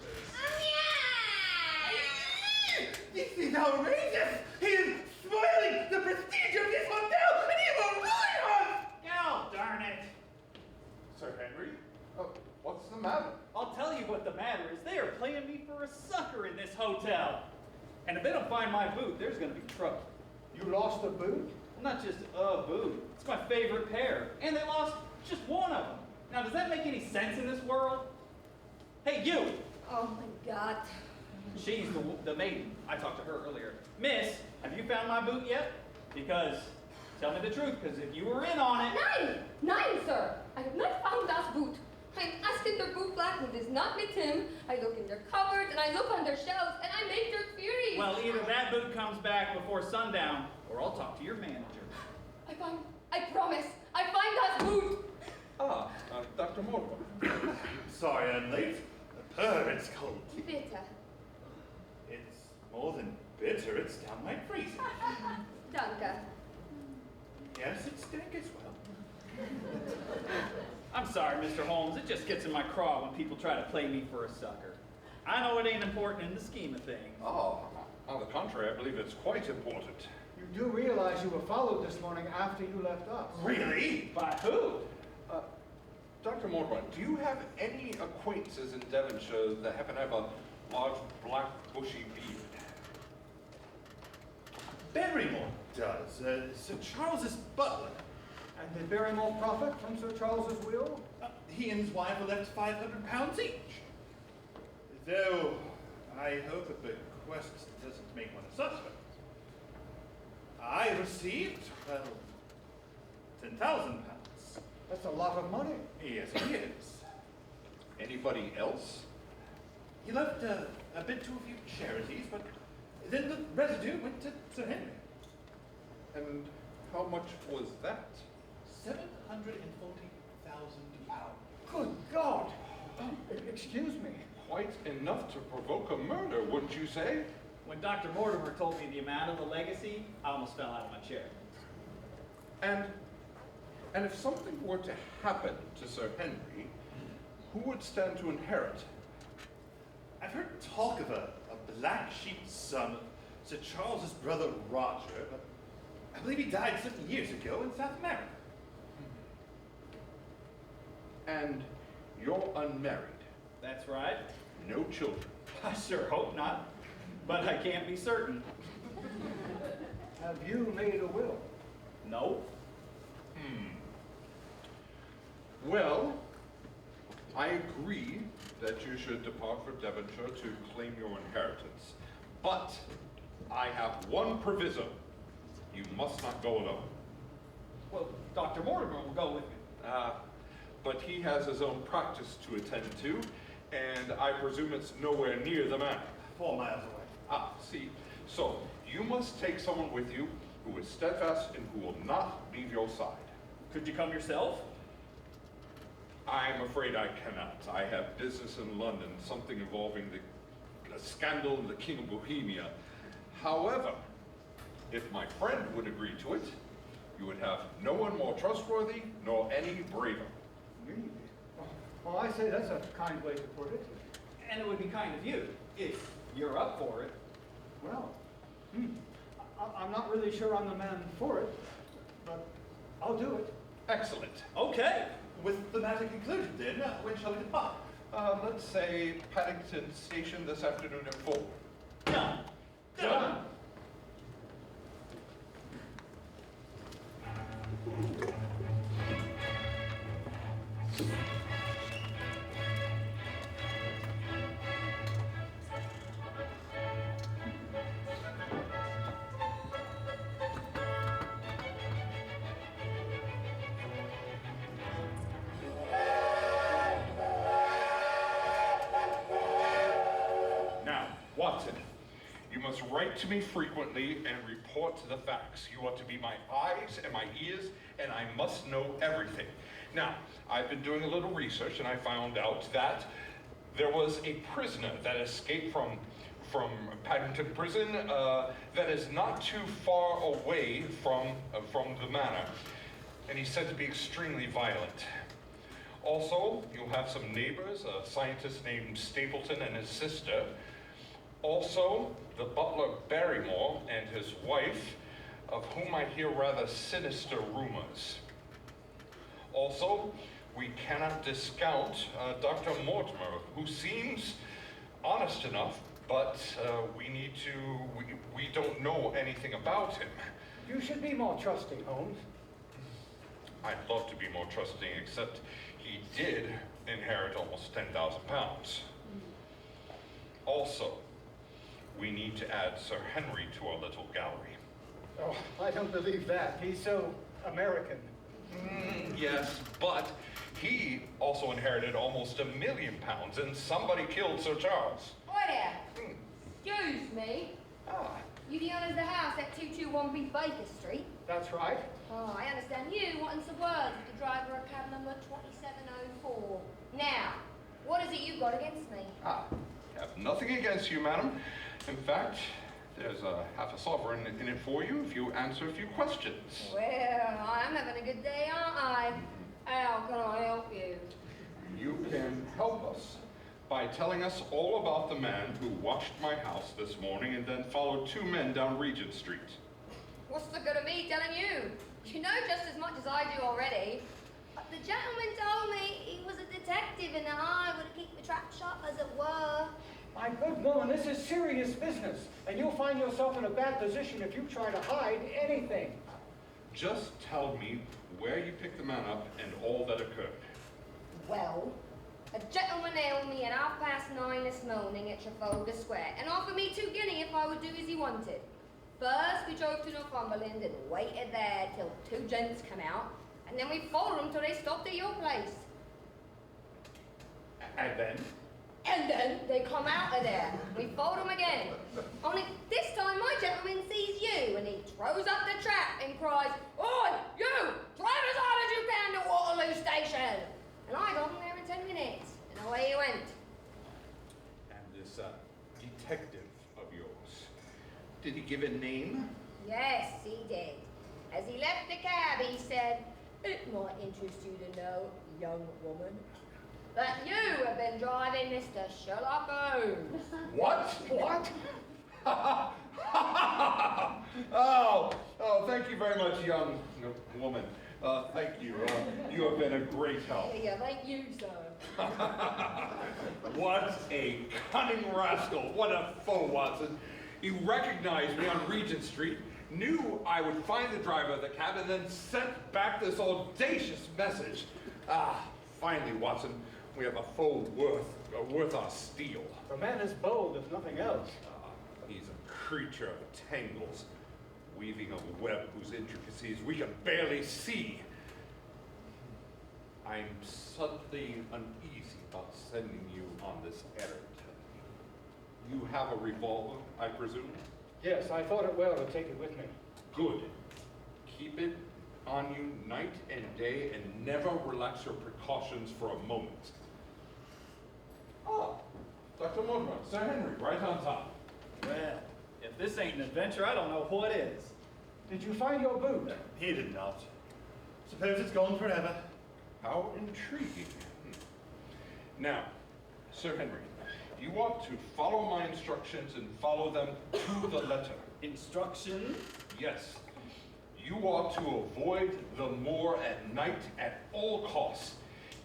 Speaker 8: This is outrageous! He is spoiling the prestige of this hotel, and he will ruin us!
Speaker 4: Oh, darn it.
Speaker 7: Sir Henry? What's the matter?
Speaker 4: I'll tell you what the matter is. They are playing me for a sucker in this hotel. And if they don't find my boot, there's going to be trouble.
Speaker 5: You lost a boot?
Speaker 4: Well, not just a boot. It's my favorite pair. And they lost just one of them. Now, does that make any sense in this world? Hey, you!
Speaker 6: Oh my God.
Speaker 4: She's the maiden. I talked to her earlier. Miss, have you found my boot yet? Because, tell me the truth, because if you were in on it...
Speaker 6: Nine, sir. I have not found that boot. I'm asking their boot black who does not with him. I look in their cupboards and I look on their shelves and I make their queries.
Speaker 4: Well, either that boot comes back before sundown, or I'll talk to your manager.
Speaker 6: I promise, I find that boot.
Speaker 7: Dr. Mortimer.
Speaker 3: Sorry I'm late. The permit's cold.
Speaker 6: Bitter.
Speaker 3: It's more than bitter, it's downright freezing.
Speaker 6: Danke.
Speaker 3: Yes, it's dank as well.
Speaker 4: I'm sorry, Mr. Holmes. It just gets in my craw when people try to play me for a sucker. I know it ain't important in the scheme of things.
Speaker 7: Oh, on the contrary, I believe it's quite important.
Speaker 5: You do realize you were followed this morning after you left us.
Speaker 3: Really?
Speaker 4: By who?
Speaker 7: Dr. Mortimer, do you have any acquaintances in Devonshire that happen to have a large, black, bushy beard?
Speaker 3: Barrymore does. Sir Charles's butler.
Speaker 5: And did Barrymore profit from Sir Charles's will?
Speaker 3: He and his wife were left £500 each. Though, I hope a bequest doesn't make one a suspect. I received, well, £10,000.
Speaker 5: That's a lot of money.
Speaker 3: Yes, it is.
Speaker 7: Anybody else?
Speaker 3: He left a bit to a few charities, but then the residue went to Sir Henry.
Speaker 7: And how much was that?
Speaker 3: £740,000.
Speaker 5: Good God! Excuse me.
Speaker 7: Quite enough to provoke a murder, wouldn't you say?
Speaker 4: When Dr. Mortimer told me the amount of the legacy, I almost fell out of my chair.
Speaker 7: And if something were to happen to Sir Henry, who would stand to inherit?
Speaker 3: I've heard talk of a black sheep son of Sir Charles's brother Roger, but I believe he died 7 years ago in South America.
Speaker 7: And you're unmarried.
Speaker 4: That's right.
Speaker 7: No children.
Speaker 4: I sure hope not, but I can't be certain.
Speaker 5: Have you made a will?
Speaker 4: No.
Speaker 7: Well, I agree that you should depart for Devonshire to claim your inheritance. But I have one proviso. You must not go alone.
Speaker 4: Well, Dr. Mortimer will go with me.
Speaker 7: But he has his own practice to attend to, and I presume it's nowhere near the manor.
Speaker 3: 4 miles away.
Speaker 7: See, so you must take someone with you who is steadfast and who will not leave your side.
Speaker 4: Could you come yourself?
Speaker 7: I'm afraid I cannot. I have business in London, something involving the scandal of the King of Bohemia. However, if my friend would agree to it, you would have no one more trustworthy nor any braver.
Speaker 5: Me? Oh, I say that's a kind way to put it.
Speaker 4: And it would be kind of you, if you're up for it.
Speaker 5: Well, I'm not really sure I'm the man for it, but I'll do it.
Speaker 7: Excellent.
Speaker 4: Okay.
Speaker 3: With the matter concluded then, when shall we depart?
Speaker 7: Let's say Paddington Station this afternoon at 4.
Speaker 4: Done. Done.
Speaker 7: Now, Watson, you must write to me frequently and report the facts. You are to be my eyes and my ears, and I must know everything. Now, I've been doing a little research, and I found out that there was a prisoner that escaped from Paddington Prison that is not too far away from the manor, and he's said to be extremely violent. Also, you'll have some neighbors, a scientist named Stapleton and his sister. Also, the butler Barrymore and his wife, of whom I hear rather sinister rumors. Also, we cannot discount Dr. Mortimer, who seems honest enough, but we don't know anything about him.
Speaker 5: You should be more trusting, Holmes.
Speaker 7: I'd love to be more trusting, except he did inherit almost 10,000 pounds. Also, we need to add Sir Henry to our little gallery.
Speaker 5: Oh, I don't believe that. He's so American.
Speaker 7: Yes, but he also inherited almost 1 million pounds, and somebody killed Sir Charles.
Speaker 6: Oi there. Excuse me.
Speaker 7: Ah,
Speaker 6: You the owners of the house at 221B Baker Street?
Speaker 5: That's right.
Speaker 6: Oh, I understand you wanting some words with the driver of cab number 2704. Now, what is it you've got against me?
Speaker 7: I have nothing against you, madam. In fact, there's half a sovereign in it for you if you answer a few questions.
Speaker 6: Well, I'm having a good day, aren't I? How can I help you?
Speaker 7: You can help us by telling us all about the man who watched my house this morning and then followed 2 men down Regent Street.
Speaker 6: What's the good of me telling you? You know just as much as I do already. The gentleman told me he was a detective and that I would keep the trap shut, as it were.
Speaker 5: My good woman, this is serious business, and you'll find yourself in a bad position if you try to hide anything.
Speaker 7: Just tell me where you picked the man up and all that occurred.
Speaker 6: Well, a gentleman hailed me at 9:30 this morning at Trafalgar Square and offered me 2 guineas if I would do as he wanted. First, we drove to Northumberland and waited there till 2 gents come out, and then we followed them till they stopped at your place.
Speaker 7: And then?
Speaker 6: And then they come out of there. We followed them again. Only this time my gentleman sees you and he throws up the trap and cries, "Oi, you! Drive as hard as you can to Waterloo Station!" And I got him there in 10 minutes, and away he went.
Speaker 7: And this detective of yours, did he give a name?
Speaker 6: Yes, he did. As he left the cab, he said, "It might interest you to know, young woman, that you have been driving Mr. Sherlock Holmes."
Speaker 7: What? What? Oh, thank you very much, young woman. Thank you. You have been a great help.
Speaker 6: Yeah, thank you, sir.
Speaker 7: What a cunning rascal. What a foe, Watson. He recognized me on Regent Street, knew I would find the driver of the cab, and then sent back this audacious message. Finally, Watson, we have a foe worth our steel.
Speaker 5: The man is bold, if nothing else.
Speaker 7: He's a creature of tangles, weaving a web whose intricacies we can barely see. I'm suddenly uneasy about sending you on this errand. You have a revolver, I presume?
Speaker 5: Yes, I thought it well to take it with me.
Speaker 7: Good. Keep it on you night and day and never relax your precautions for a moment. Ah, Dr. Mortimer, Sir Henry, right on top.
Speaker 4: Well, if this ain't an adventure, I don't know what is.
Speaker 5: Did you find your boot?
Speaker 3: He did not. Suppose it's gone forever.
Speaker 7: How intriguing. Now, Sir Henry, you ought to follow my instructions and follow them to the letter.
Speaker 4: Instructions?
Speaker 7: Yes. You ought to avoid the moor at night at all costs.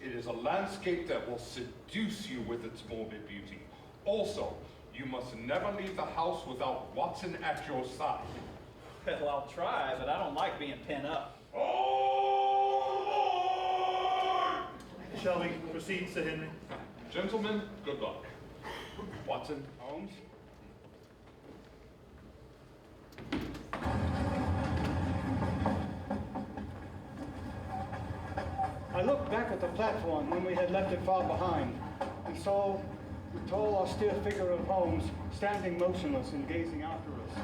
Speaker 7: It is a landscape that will seduce you with its morbid beauty. Also, you must never leave the house without Watson at your side.
Speaker 4: Well, I'll try, but I don't like being pent up.
Speaker 7: Oh!
Speaker 3: Shall we proceed, Sir Henry?
Speaker 7: Gentlemen, good luck. Watson, Holmes.
Speaker 5: I looked back at the platform when we had left it far behind and saw the tall, austere figure of Holmes standing motionless and gazing after us.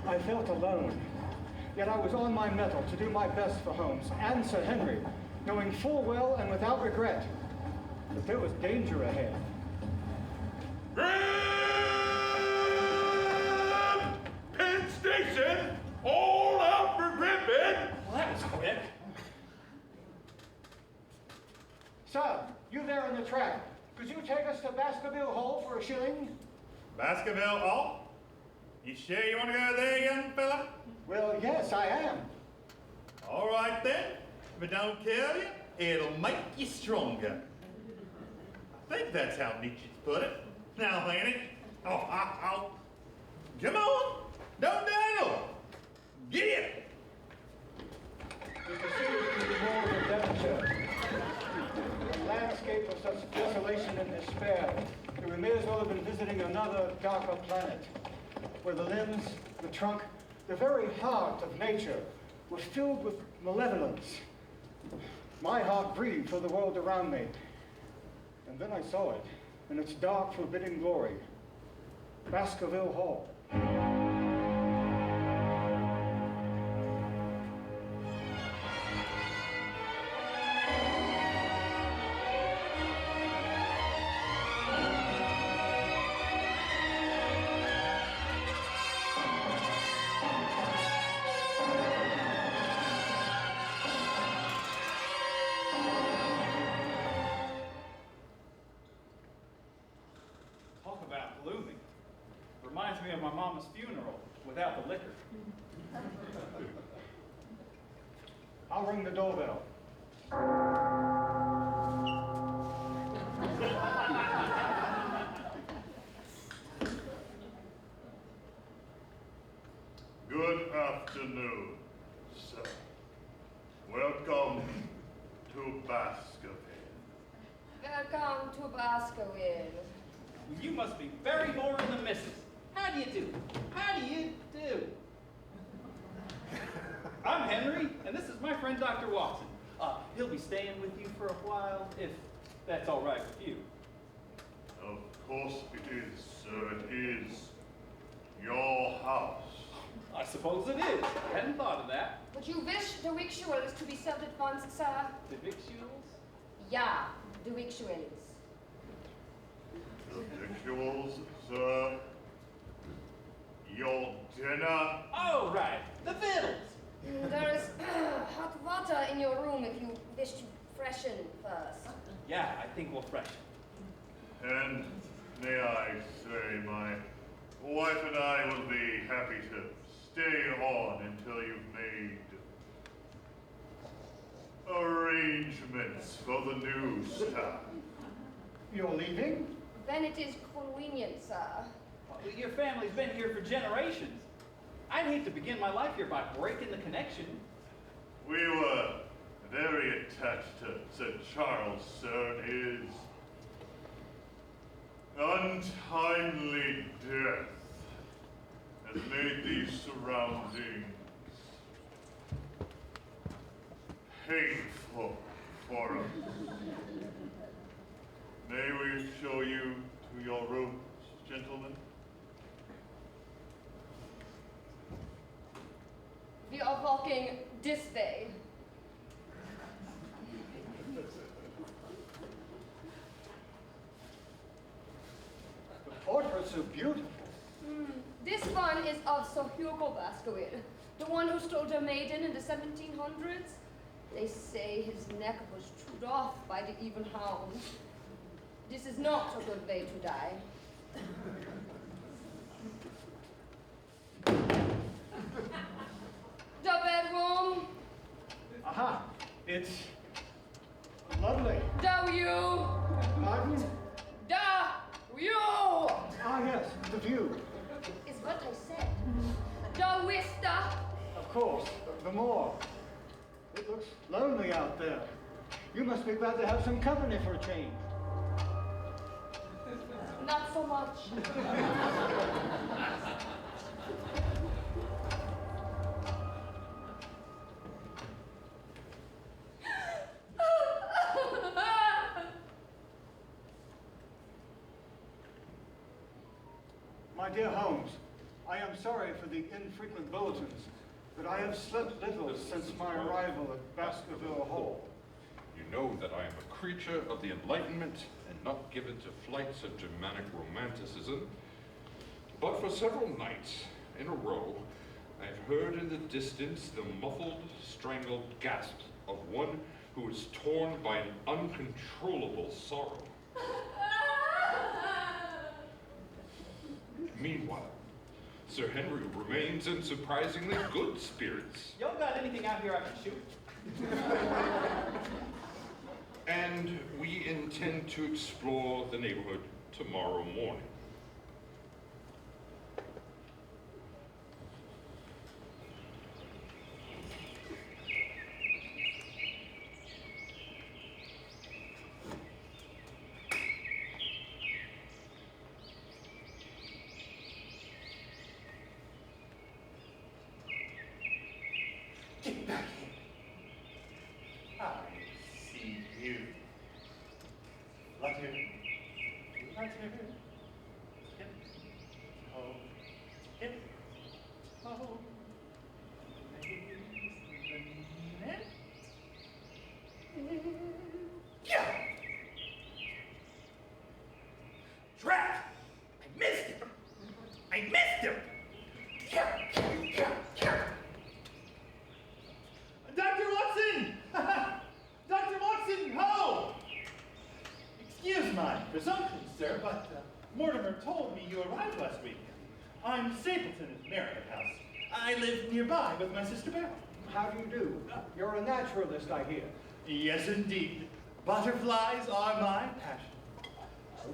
Speaker 5: I felt alone, yet I was on my mettle to do my best for Holmes and Sir Henry, knowing full well and without regret that there was danger ahead.
Speaker 9: Grab! Penn Station! All out for gripping!
Speaker 4: Well, that was quick.
Speaker 5: Sir, you there on the track, could you take us to Baskerville Hall for a shilling?
Speaker 3: Baskerville Hall? You sure you want to go there, young fella?
Speaker 5: Well, yes, I am.
Speaker 3: All right then. If it don't kill you, it'll make you stronger. I think that's how Nietzsche put it. Now, ain't it? Oh. Come on. Don't dawdle. Get it.
Speaker 5: We proceeded to the walls of Devonshire. A landscape of such desolation and despair that we may as well have been visiting another darker planet, where the limbs, the trunk, the very heart of nature was filled with malevolence. My heart grieved for the world around me. And then I saw it in its dark, forbidding glory. Baskerville Hall.
Speaker 4: Talk about gloomy. Reminds me of my mama's funeral without the liquor.
Speaker 5: I'll ring the doorbell.
Speaker 3: Good afternoon, sir. Welcome to Baskerville.
Speaker 6: Welcome to Baskerville.
Speaker 4: You must be very bored in the missus. How do you do? How do you do? I'm Henry, and this is my friend Dr. Watson. He'll be staying with you for a while, if that's all right with you.
Speaker 3: Of course it is, sir. It is your house.
Speaker 4: I suppose it is. I hadn't thought of that.
Speaker 6: Would you wish the victuals to be served at once, sir?
Speaker 4: The victuals?
Speaker 6: Yeah, the victuals.
Speaker 3: The victuals, sir. Your dinner.
Speaker 4: Oh, right. The victuals.
Speaker 6: There is hot water in your room if you wish to freshen first.
Speaker 4: Yeah, I think we'll freshen.
Speaker 3: And may I say, my wife and I will be happy to stay on until you've made arrangements for the new staff.
Speaker 5: You're leaving?
Speaker 6: Then it is convenient, sir.
Speaker 4: Well, your family's been here for generations. I'd hate to begin my life here by breaking the connection.
Speaker 3: We were very attached to Sir Charles, sir, and his untimely death has made these surroundings painful for us. May we show you to your rooms, gentlemen?
Speaker 6: walking this way.
Speaker 5: The portraits are beautiful.
Speaker 6: This one is of Sir Hugo Baskerville, the one who stole the maiden in the 1700s. They say his neck was chewed off by the evil Hound. This is not a good way to die. The bedroom.
Speaker 5: Aha, it's lovely.
Speaker 6: The view.
Speaker 5: Pardon?
Speaker 6: The view.
Speaker 5: Ah, yes, the view.
Speaker 6: Is what I said. The vista.
Speaker 5: Of course, the moor. It looks lonely out there. You must be glad to have some company for a change.
Speaker 6: Not so much.
Speaker 5: My dear Holmes, I am sorry for the infrequent bulletins, but I have slept little since my arrival at Baskerville Hall.
Speaker 7: You know that I am a creature of the Enlightenment and not given to flights of Germanic romanticism. But for several nights in a row, I've heard in the distance the muffled, strangled gasps of one who is torn by an uncontrollable sorrow. Meanwhile, Sir Henry remains in surprisingly good spirits.
Speaker 4: Y'all got anything out here I can shoot?
Speaker 7: And we intend to explore the neighborhood tomorrow morning.
Speaker 3: Get back here. I see you. Flutter. Flutter. Hip. Ho. Hip. Ho. Yeah! Trap! I missed him! I missed him! Yeah! Dr. Watson! Dr. Watson, ho! Excuse my presumption, sir, but Mortimer told me you arrived last week. I'm Stapleton at Merritt House. I live nearby with my sister Beryl.
Speaker 5: How do you do? You're a naturalist, I hear.
Speaker 3: Yes, indeed. Butterflies are my passion.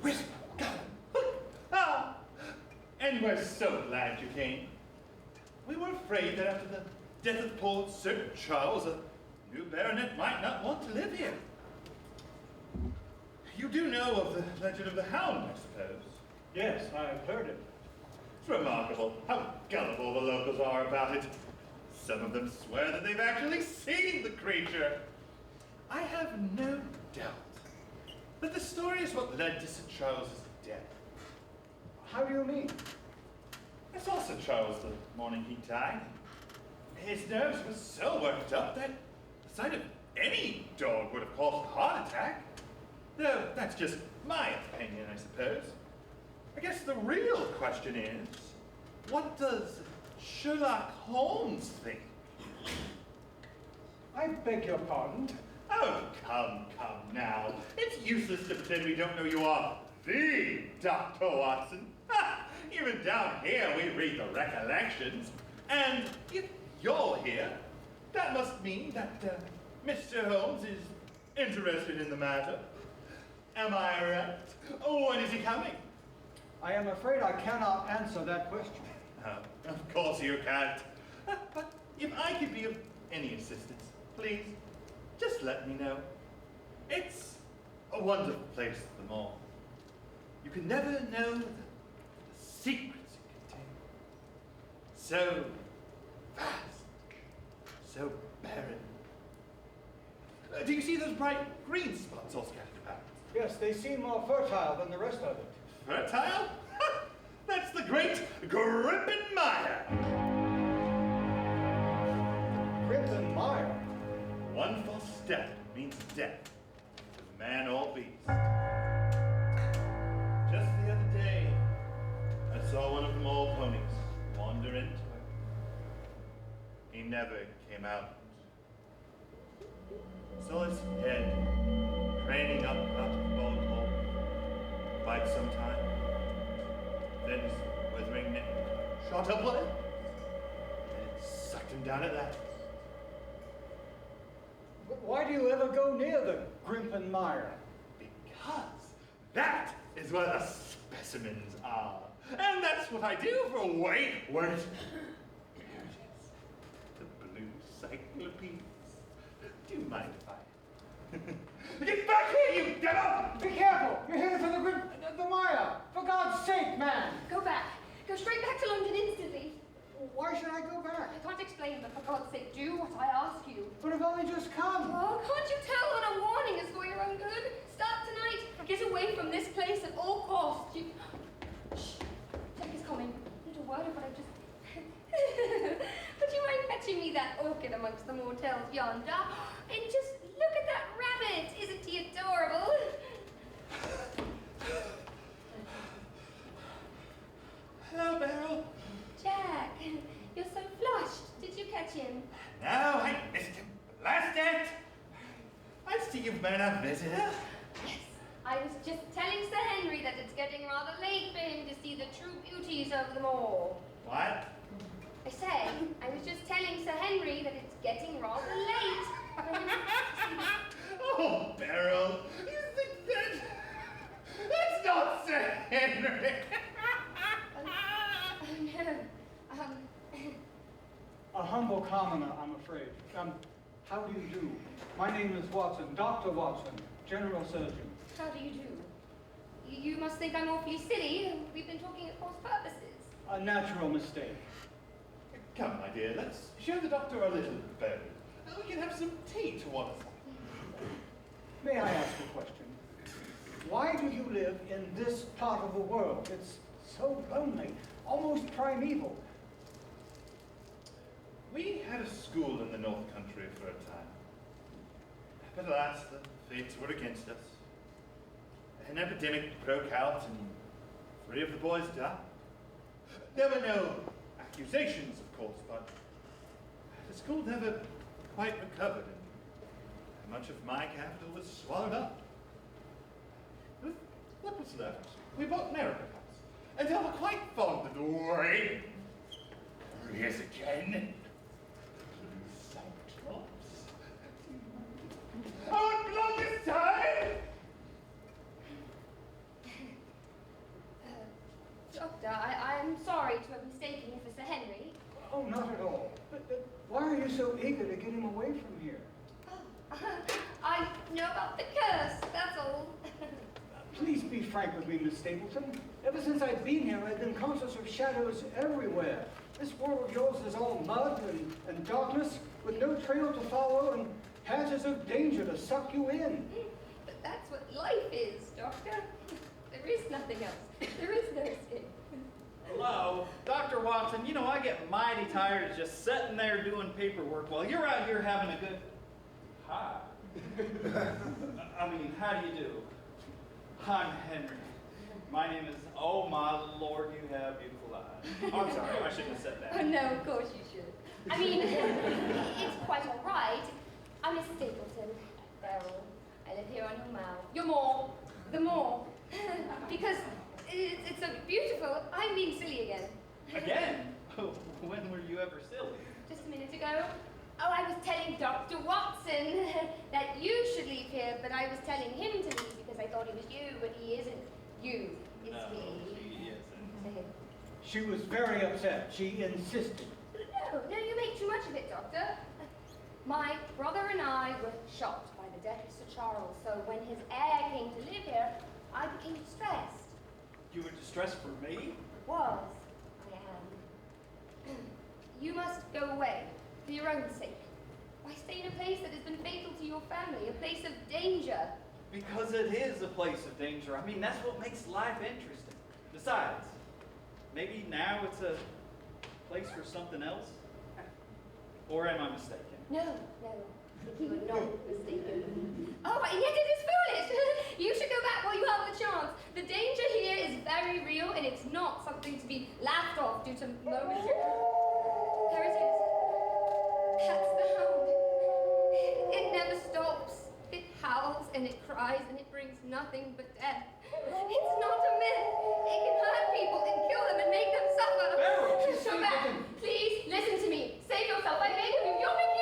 Speaker 3: Whisper, got him. Ah! And we're so glad you came. We were afraid that after the death of poor Sir Charles, a new baronet might not want to live here. You do know of the legend of the Hound, I suppose?
Speaker 5: Yes, I've heard it.
Speaker 3: It's remarkable how gullible the locals are about it. Some of them swear that they've actually seen the creature. I have no doubt that the story is what led to Sir Charles's death.
Speaker 5: How do you mean?
Speaker 3: I saw Sir Charles the morning he died. His nerves were so worked up that the sight of any dog would have caused a heart attack. Though that's just my opinion, I suppose. I guess the real question is, what does Sherlock Holmes think?
Speaker 5: I beg your pardon?
Speaker 3: Oh, come now. It's useless to pretend we don't know you are the Dr. Watson. Ha! Even down here we read the recollections. And if you're here, that must mean that Mr. Holmes is interested in the matter. Am I right? Oh, when is he coming?
Speaker 5: I am afraid I cannot answer that question.
Speaker 3: Of course you can't. But if I could be of any assistance, please, just let me know. It's a wonderful place, the mall. You can never know the secrets it contains. So vast, so barren. Do you see those bright green spots all scattered about?
Speaker 5: Yes, they seem more fertile than the rest of it.
Speaker 3: Fertile? That's the great Grippenmeyer.
Speaker 5: Grimpen Mire.
Speaker 3: One false step means death, with man or beast. Just the other day, I saw one of them old ponies wander into it. He never came out. Saw his head craning up out of the bog hole, bite some time. Then his withering neck shot up on it, and it sucked him down at last.
Speaker 5: But why do you ever go near the Grimpen Mire?
Speaker 3: Because that is where the specimens are. And that's what I do for wait. There it is. The blue cyclopedias. Do you mind if I... Get back here, you devil!
Speaker 5: Be careful! You're headed for the mire! For God's sake, man!
Speaker 6: Go back. Go straight back to London instantly.
Speaker 5: Why should I go back?
Speaker 6: I can't explain, but for God's sake, do what I ask you.
Speaker 5: But I've only just come.
Speaker 6: Oh, can't you tell when a warning is for your own good? Start tonight. Get away from this place at all costs. You... Shh. Jack is coming. Not a word of what I just... Would you mind fetching me that orchid amongst the motels yonder? And just look at that rabbit. Isn't he adorable?
Speaker 3: Hello, Beryl.
Speaker 6: Jack, you're so flushed. Did you catch him?
Speaker 3: No, I missed him. Blast it! I see you've been a visitor.
Speaker 6: Yes. I was just telling Sir Henry that it's getting rather late for him to see the true beauties of them all.
Speaker 3: What?
Speaker 6: I say, I was just telling Sir Henry that it's getting rather late for him to see
Speaker 3: Oh, Beryl, you think that... That's not Sir Henry.
Speaker 6: no.
Speaker 5: A humble commoner, I'm afraid. How do you do? My name is Watson, Dr. Watson, General Surgeon.
Speaker 6: How do you do? You must think I'm awfully silly. We've been talking at cross purposes.
Speaker 5: A natural mistake.
Speaker 3: Come, my dear, let's show the doctor a little bone. We can have some tea to us.
Speaker 5: May I ask a question? Why do you live in this part of the world? It's so lonely, almost primeval.
Speaker 3: We had a school in the North Country for a time. But alas, the fates were against us. An epidemic broke out and 3 of the boys died. There were no accusations, of course, but the school never quite recovered, and much of my capital was swallowed up. With what was left, we bought America House, and now we're quite fond of the rain. There he is again. I won't belong this time!
Speaker 6: Doctor, I'm sorry to have mistaken you for Sir Henry.
Speaker 5: Oh, not at all. But why are you so eager to get him away from here?
Speaker 6: Oh, I know about the curse, that's all.
Speaker 5: Please be frank with me, Miss Stapleton. Ever since I've been here, I've been conscious of shadows everywhere. This world of yours is all mud and darkness, with no trail to follow and patches of danger to suck you in.
Speaker 6: But that's what life is, Doctor. There is nothing else. There is no escape.
Speaker 4: Hello, Dr. Watson, you know, I get mighty tired of just sitting there doing paperwork while you're out here having a good... Hi. I mean, how do you do? I'm Henry. My name is... Oh, my Lord, you have beautiful eyes. I'm sorry, I shouldn't have said that.
Speaker 6: Oh, no, of course you should. I mean, it's quite all right. I'm Miss Stapleton. Beryl. I live here on your mouth. Your mall. The mall. Because it's so beautiful. I'm being silly again.
Speaker 4: Again? When were you ever silly?
Speaker 6: Just a minute ago. Oh, I was telling Dr. Watson that you should leave here, but I was telling him to leave because I thought he was you, but he isn't you, is
Speaker 4: No,
Speaker 6: he?
Speaker 4: she isn't.
Speaker 5: She was very upset. She insisted.
Speaker 6: No, you make too much of it, Doctor. My brother and I were shocked by the death of Sir Charles, so when his heir came to live here, I became distressed.
Speaker 4: You were distressed for me?
Speaker 6: Was. I am. You must go away, for your own sake. Why stay in a place that has been fatal to your family, a place of danger?
Speaker 4: Because it is a place of danger. I mean, that's what makes life interesting. Besides, maybe now it's a place for something else? Or am I mistaken?
Speaker 6: No, no, I think you were not mistaken. Oh, and yet it is foolish. You should go back while you have the chance. The danger here is very real, and it's not something to be laughed off due to momentary... There it is. That's the hound. It never stops. It howls and it cries and it brings nothing but death. It's not a myth. It can hurt people and kill them and make them suffer. Come back. Please, listen to me. Save yourself. I beg of you. You'll be killed.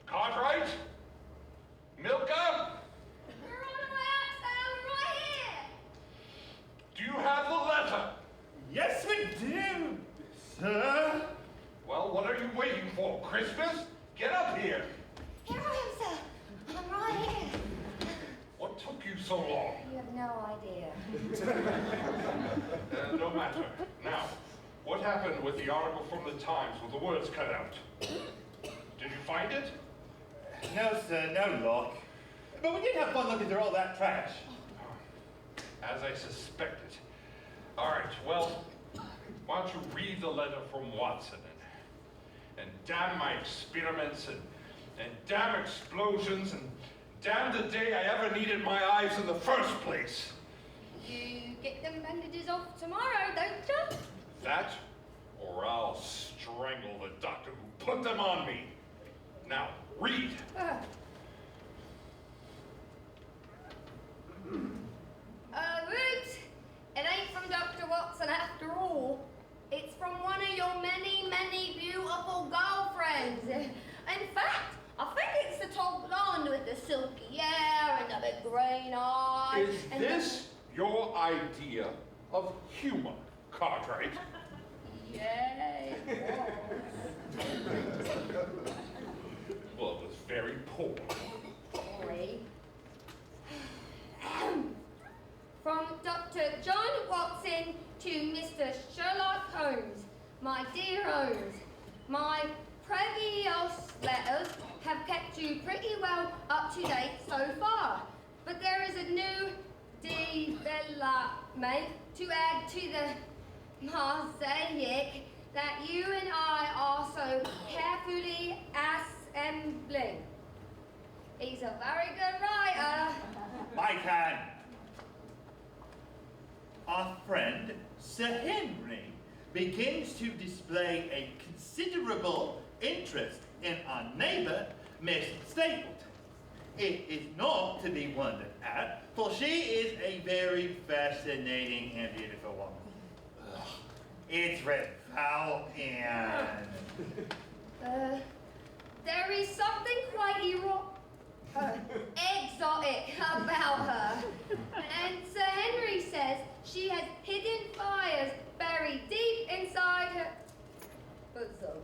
Speaker 7: Cartwright? Milka?
Speaker 6: We're on our way up, sir. We're right here.
Speaker 7: Do you have the letter?
Speaker 3: Yes, we do, sir.
Speaker 7: Well, what are you waiting for? Christmas? Get up here.
Speaker 6: Here I am, sir. I'm right here.
Speaker 7: What took you so long?
Speaker 6: You have no idea.
Speaker 7: No matter. Now, what happened with the article from the Times with the words cut out? Did you find it?
Speaker 3: No, sir, no luck. But we did have fun looking through all that trash.
Speaker 7: As I suspected. All right, well, why don't you read the letter from Watson and damn my experiments and damn explosions and damn the day I ever needed my eyes in the first place.
Speaker 6: You get them bandages off tomorrow, don't you?
Speaker 7: That, or I'll strangle the doctor who put them on me. Now, read.
Speaker 6: Roots, it ain't from Dr. Watson after all. It's from one of your many, many beautiful girlfriends. In fact, I think it's the tall blonde with the silky hair and the big green eyes.
Speaker 7: Is this your idea of humor, Cartwright?
Speaker 6: Yay.
Speaker 7: Well, it was very poor.
Speaker 6: Sorry. From Dr. John Watson to Mr. Sherlock Holmes, my dear Holmes, my previous letters have kept you pretty well up to date so far, but there is a new development to add to the mosaic that you and I are so carefully assembling. He's a very good writer.
Speaker 3: I can. Our friend, Sir Henry, begins to display a considerable interest in our neighbor, Miss Stapleton. It is not to be wondered at, for she is a very fascinating and beautiful woman. Ugh, it's red foul and...
Speaker 6: There is something quite exotic about her. And Sir Henry says she has hidden fires buried deep inside her bosom.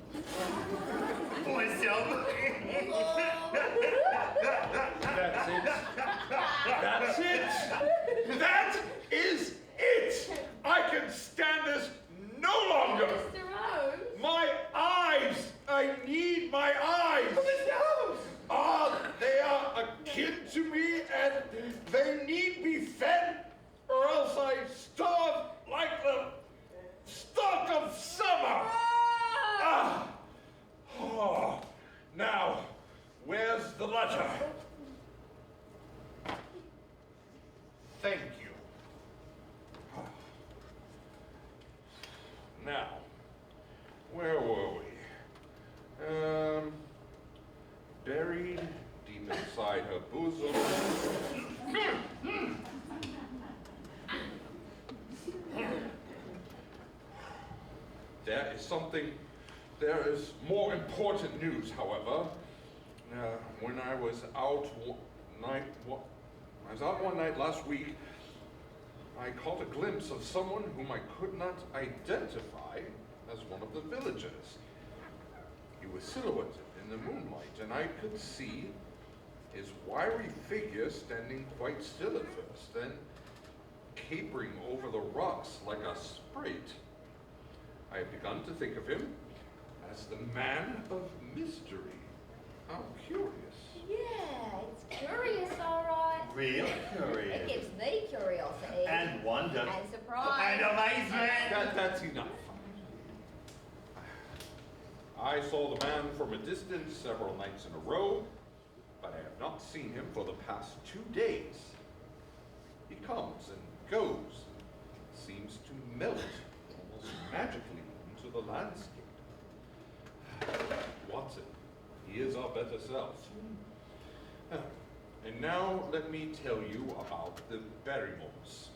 Speaker 3: Bosom?
Speaker 7: That's it. That's it. That is it. I can stand this no longer.
Speaker 6: Mr. Rose?
Speaker 7: My eyes. I need my eyes.
Speaker 3: Mr. Holmes!
Speaker 7: They are akin to me and they need be fed or else I starve like the stalk of summer. Oh. Now, where's the letter? Thank you. Now, where were we? Buried deep inside her bosom. There is more important news, however. When I was out I was out one night last week. I caught a glimpse of someone whom I could not identify as one of the villagers. He was silhouetted in the moonlight, and I could see his wiry figure standing quite still at first, then capering over the rocks like a sprite. I have begun to think of him as the man of mystery. How curious.
Speaker 6: Yeah, it's curious, all right.
Speaker 3: Real
Speaker 6: It
Speaker 3: curious.
Speaker 6: gives me curiosity.
Speaker 3: And wonder.
Speaker 6: And surprise.
Speaker 3: And amazement.
Speaker 7: That's enough. I saw the man from a distance several nights in a row, but I have not seen him for the past 2 days. He comes and goes, seems to melt almost magically into the landscape. Watson, he is our better self. And now let me tell you about the Barrymores.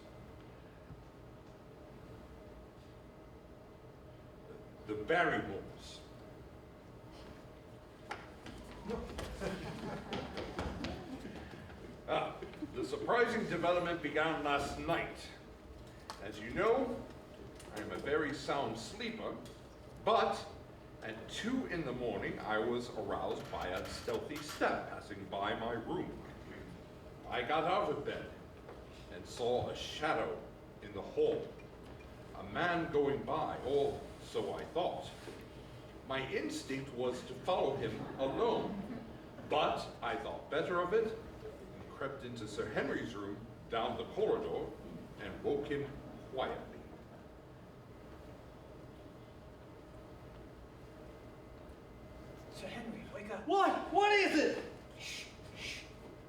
Speaker 7: The Barrymores. The surprising development began last night. As you know, I am a very sound sleeper, but at 2 in the morning, I was aroused by a stealthy step passing by my room. I got out of bed and saw a shadow in the hall, a man going by, or so I thought. My instinct was to follow him alone, but I thought better of it and crept into Sir Henry's room down the corridor and woke him quietly.
Speaker 4: Sir Henry, wake up. What is it? Shh, shh.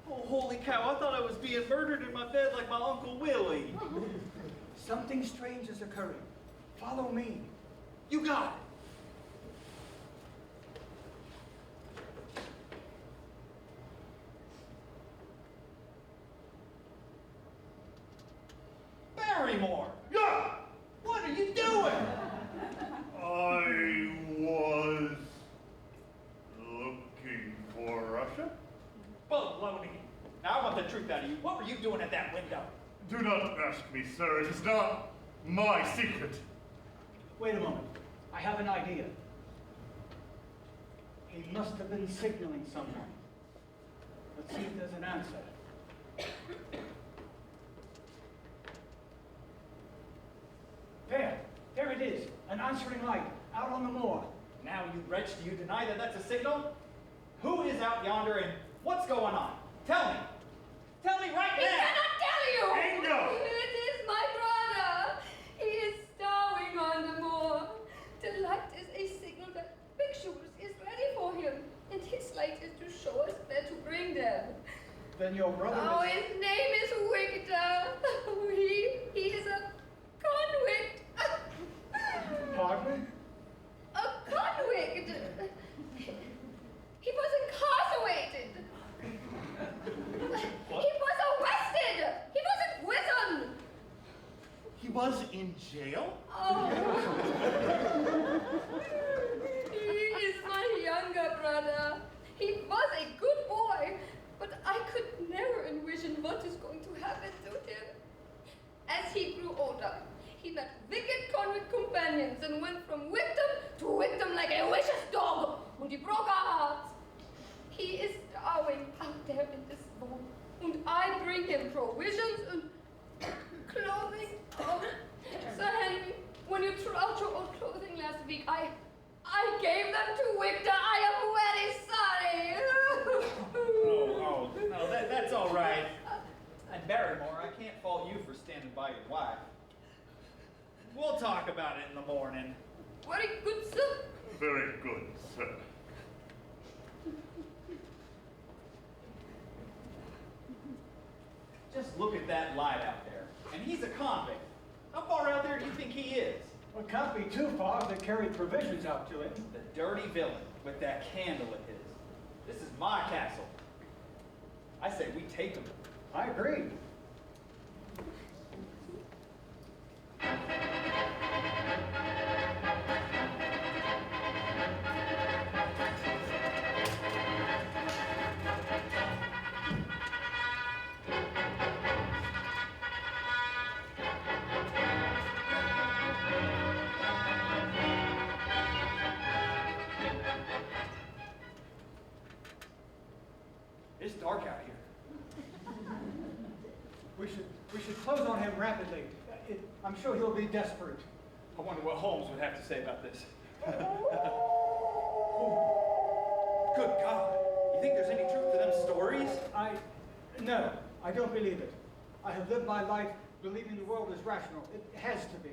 Speaker 4: Oh, holy cow, I thought I was being murdered in my bed like my Uncle Willie.
Speaker 5: Something strange is occurring. Follow me.
Speaker 4: You got it. Barrymore!
Speaker 3: Yeah!
Speaker 4: What are you doing?
Speaker 3: I was looking for Russia.
Speaker 4: Baloney. Now I want the truth out of you. What were you doing at that window?
Speaker 3: Do not ask me, sir. It is not my secret.
Speaker 5: Wait a moment. I have an idea. He must have been signaling someone. Let's see if there's an answer. There it is. An answering light out on the moor.
Speaker 4: Now, you wretch, do you deny that that's a signal? Who is out yonder and what's going on? Tell me. Tell me right
Speaker 6: He
Speaker 4: now.
Speaker 6: cannot tell you!
Speaker 3: Bingo!
Speaker 6: It is my brother! He is starving on the moor. The light is a signal that Pictures is ready for him, and his light is to show us where to bring them.
Speaker 5: Then your brother
Speaker 6: Oh,
Speaker 5: is...
Speaker 6: his name is Victor. He is a convict.
Speaker 5: Pardon?
Speaker 6: A convict. He was incarcerated. He was arrested. He was in prison.
Speaker 3: He was in jail?
Speaker 6: Oh. He is my younger brother. He was a good boy, but I could never envision what is going to happen to him. As he grew older, he met wicked convict companions and went from victim to victim like a vicious dog, and he broke our hearts. He is starving out there in this boat, and I bring him provisions and clothing. Oh, Sir Henry, when you threw out your old clothing last week, I gave them to Victor. I am very sorry.
Speaker 4: No, that's all right. And Barrymore, I can't fault you for standing by your wife. We'll talk about it in the morning.
Speaker 6: Very good, sir.
Speaker 3: Very good, sir.
Speaker 4: Just look at that light out there. And he's a convict. How far out there do you think he is?
Speaker 5: Well, it can't be too far if they carried provisions out to him.
Speaker 4: The dirty villain with that candle of his. This is my castle. I say we take him.
Speaker 5: I agree. him rapidly. I'm sure he'll be desperate.
Speaker 4: I wonder what Holmes would have to say about this. Good God. You think there's any truth to them stories?
Speaker 5: No, I don't believe it. I have lived my life believing the world is rational. It has to be.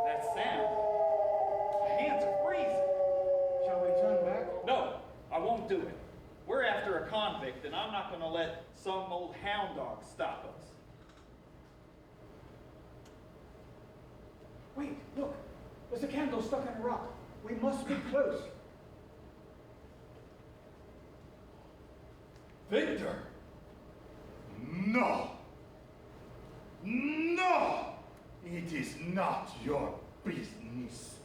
Speaker 4: That's Sam. My hands are freezing.
Speaker 5: Shall we turn back?
Speaker 4: No, I won't do it. We're after a convict, and I'm not going to let some old hound dog stop us.
Speaker 5: Wait, look. There's a candle stuck in a rock. We must be close.
Speaker 4: Victor!
Speaker 3: No! No! It is not your business.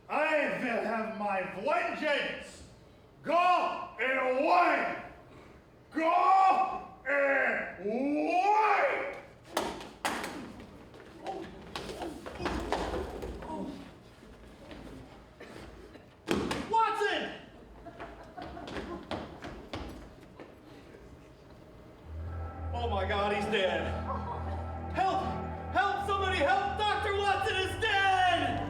Speaker 3: I will have my vengeance! Go away! Go away!
Speaker 4: Watson! Oh my God, he's dead. Help! Help! Somebody help! Dr. Watson is dead!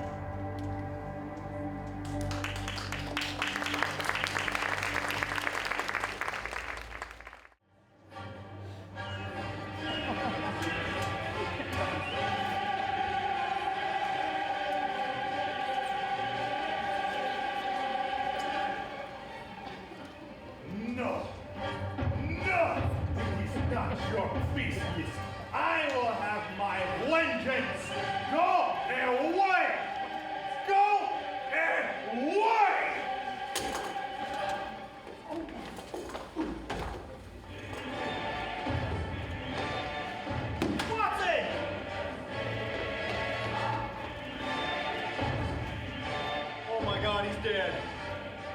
Speaker 3: No! No! It is not your business! I will have my vengeance! Go away! Go away!
Speaker 4: Watson! Oh my God, he's dead.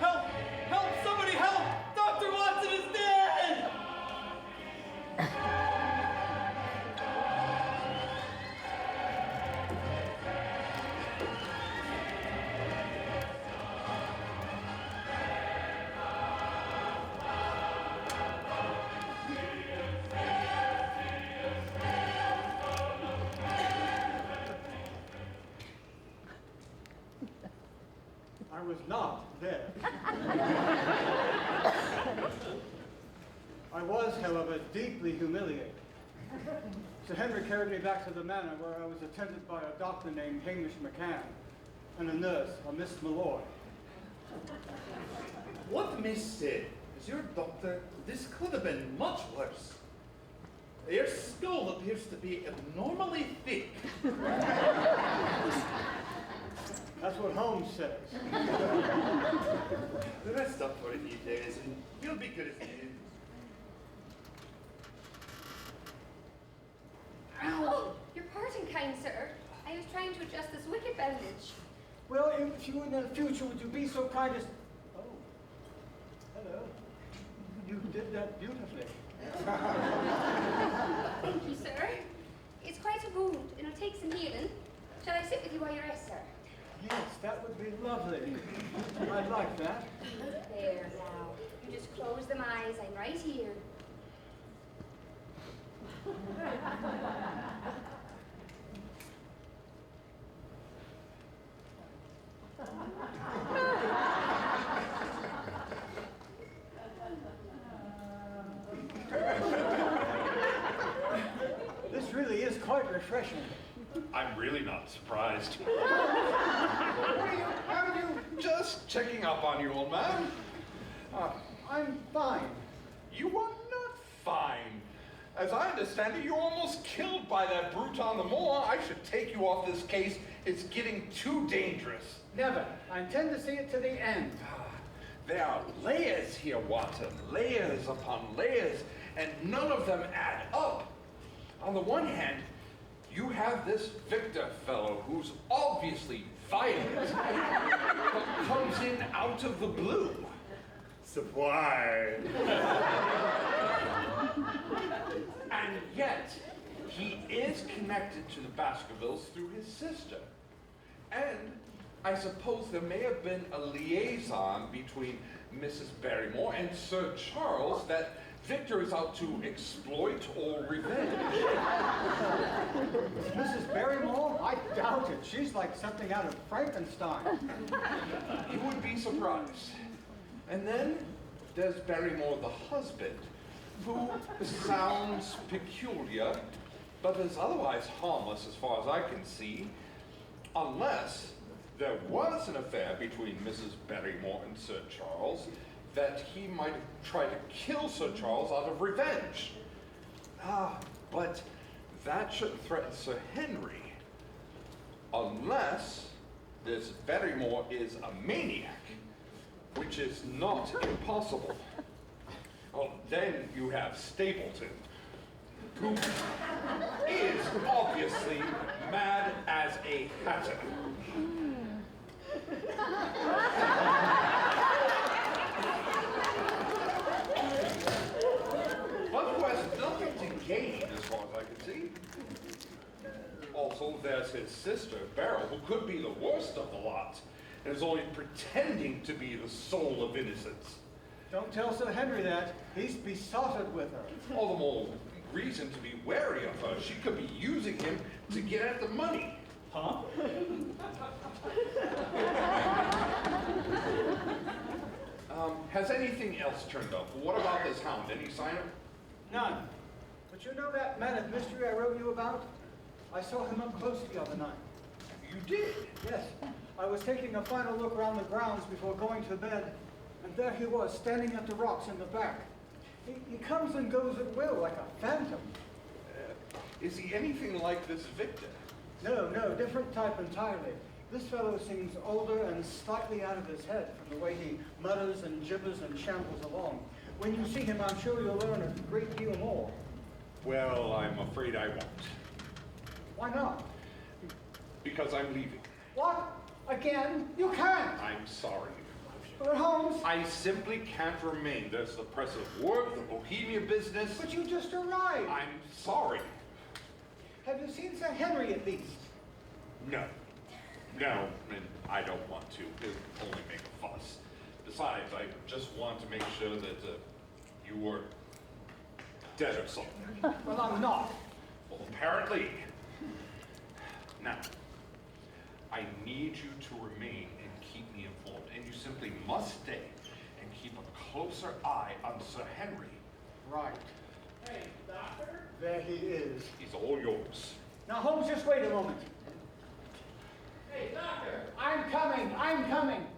Speaker 4: Help! Help! Somebody help! Dr. Watson is dead!
Speaker 5: I was not dead. I was, however, deeply humiliated. Sir Henry carried me back to the manor where I was attended by a doctor named Hamish McCann and a nurse, a Miss Malloy.
Speaker 3: What Miss said is your doctor, this could have been much worse. Your skull appears to be abnormally thick.
Speaker 5: That's what Holmes says.
Speaker 3: Rest up for a few days and you'll be good as new.
Speaker 6: Oh, your pardon, kind sir. I was trying to adjust this wicket bandage.
Speaker 5: Well, if you in the future, would you be so kind as... Oh, hello. You did that beautifully.
Speaker 6: Thank you, sir. It's quite a wound, and it'll take some healing. Shall I sit with you while you rest, sir?
Speaker 5: Yes, that would be lovely. I'd like that.
Speaker 6: There now. You just close them eyes. I'm right here.
Speaker 5: This really is quite refreshing.
Speaker 7: I'm really not surprised.
Speaker 5: How are you?
Speaker 7: Just checking up on you, old man.
Speaker 5: I'm fine.
Speaker 7: You are not fine. As I understand it, you were almost killed by that brute on the moor. I should take you off this case. It's getting too dangerous.
Speaker 5: Never. I intend to see it to the end.
Speaker 7: There are layers here, Watson. Layers upon layers, and none of them add up. On the one hand, you have this Victor fellow who's obviously violent, but comes in out of the blue.
Speaker 3: Surprise!
Speaker 7: And yet, he is connected to the Baskervilles through his sister. And I suppose there may have been a liaison between Mrs. Barrymore and Sir Charles that Victor is out to exploit or revenge.
Speaker 5: Mrs. Barrymore? I doubt it. She's like something out of Frankenstein.
Speaker 7: You would be surprised. And then there's Barrymore the husband, who sounds peculiar, but is otherwise harmless as far as I can see, unless there was an affair between Mrs. Barrymore and Sir Charles that he might have tried to kill Sir Charles out of revenge. But that shouldn't threaten Sir Henry, unless this Barrymore is a maniac, which is not impossible. Oh, then you have Stapleton, who is obviously mad as a hatter. But who has nothing to gain, as far as I can see. Also, there's his sister, Beryl, who could be the worst of the lot, and is only pretending to be the soul of innocence.
Speaker 5: Don't tell Sir Henry that. He's besotted with her.
Speaker 7: All the more reason to be wary of her. She could be using him to get at the money.
Speaker 4: Huh?
Speaker 7: Has anything else turned up? What about this Hound? Any sign of?
Speaker 5: None. But you know that man of mystery I wrote you about? I saw him up close the other night.
Speaker 7: You did?
Speaker 5: Yes. I was taking a final look around the grounds before going to bed, and there he was, standing at the rocks in the back. He comes and goes at will, like a phantom.
Speaker 7: Is he anything like this Victor?
Speaker 5: No, different type entirely. This fellow seems older and slightly out of his head from the way he mutters and gibbers and shambles along. When you see him, I'm sure you'll learn a great deal more.
Speaker 7: Well, I'm afraid I won't.
Speaker 5: Why not?
Speaker 7: Because I'm leaving.
Speaker 5: What? Again? You can't!
Speaker 7: I'm sorry.
Speaker 5: But Holmes...
Speaker 7: I simply can't remain. There's the press of work, the Bohemia business.
Speaker 5: But you just arrived.
Speaker 7: I'm sorry.
Speaker 5: Have you seen Sir Henry at least?
Speaker 7: No. No, and I don't want to. It'll only make a fuss. Besides, I just want to make sure that you were dead or something.
Speaker 5: Well, I'm not.
Speaker 7: Well, apparently. Now, I need you to remain and keep me informed, and you simply must stay and keep a closer eye on Sir Henry.
Speaker 5: Right.
Speaker 8: Hey, Doctor?
Speaker 5: There he is.
Speaker 7: He's all yours.
Speaker 5: Now, Holmes, just wait a moment.
Speaker 8: Hey, Doctor!
Speaker 5: I'm coming.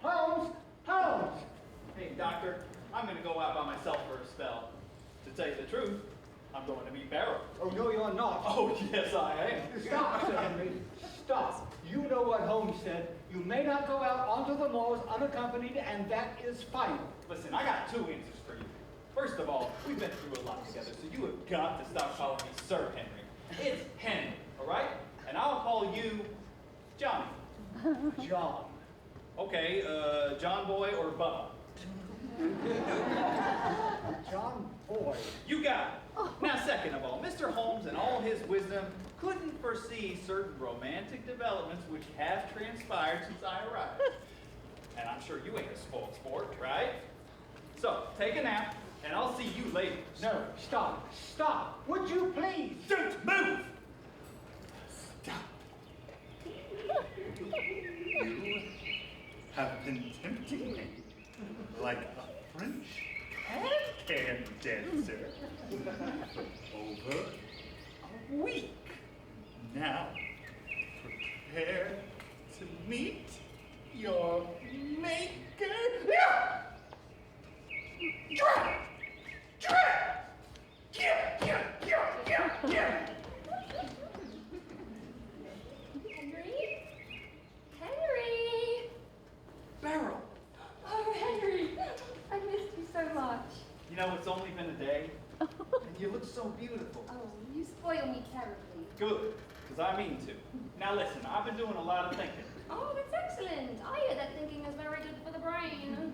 Speaker 5: Holmes!
Speaker 4: Hey, Doctor, I'm going to go out by myself for a spell. To tell you the truth, I'm going to meet Beryl.
Speaker 5: Oh, no, you're not.
Speaker 4: Oh, yes, I am.
Speaker 5: Stop, Sir Henry. Stop. You know what Holmes said. You may not go out onto the moors unaccompanied, and that is final.
Speaker 4: Listen, I got two answers for you. First of all, we've been through a lot together, so you have got to stop calling me Sir Henry. It's Henry, all right? And I'll call you Johnny.
Speaker 5: John.
Speaker 4: Okay, John Boy or Bubba?
Speaker 5: John Boy.
Speaker 4: You got it. Now, second of all, Mr. Holmes in all his wisdom couldn't foresee certain romantic developments which have transpired since I arrived. And I'm sure you ain't a spoiled sport, right? So, take a nap, and I'll see you later.
Speaker 5: No, stop. Would you please?
Speaker 4: Don't move!
Speaker 3: Stop. You have been tempting me like a French can dancer over a week. Now, prepare to meet your maker.
Speaker 6: Henry!
Speaker 4: Beryl!
Speaker 6: Oh, Henry! I missed you so much.
Speaker 4: You know, it's only been a day, and you look so beautiful.
Speaker 6: Oh, you spoil me terribly.
Speaker 4: Good, because I mean to. Now listen, I've been doing a lot of thinking.
Speaker 6: Oh, that's excellent. I hear that thinking is very good for the brain.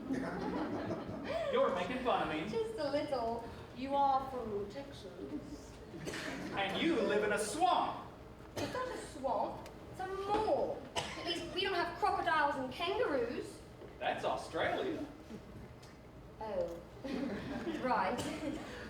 Speaker 4: You're making fun of me,
Speaker 6: Just a little. You are from Texas.
Speaker 4: and you live in a swamp.
Speaker 6: It's not a swamp. It's a moor. At least we don't have crocodiles and kangaroos.
Speaker 4: That's Australia.
Speaker 6: Oh, right.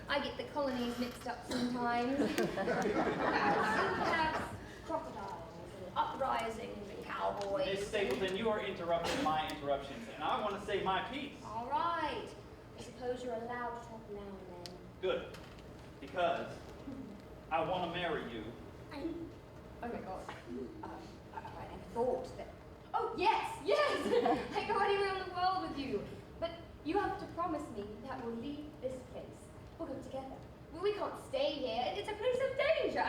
Speaker 6: I get the colonies mixed up sometimes. Perhaps crocodiles and uprisings and cowboys.
Speaker 4: Miss Stapleton, you are interrupting my interruptions, and I want to say my piece.
Speaker 6: All right. I suppose you're allowed to talk now and then.
Speaker 4: Good. Because I want to marry you.
Speaker 6: Oh my God. I thought that. Oh, yes! I go anywhere in the world with you. But you have to promise me that we'll leave this place. We'll go together. We can't stay here. It's a place of danger.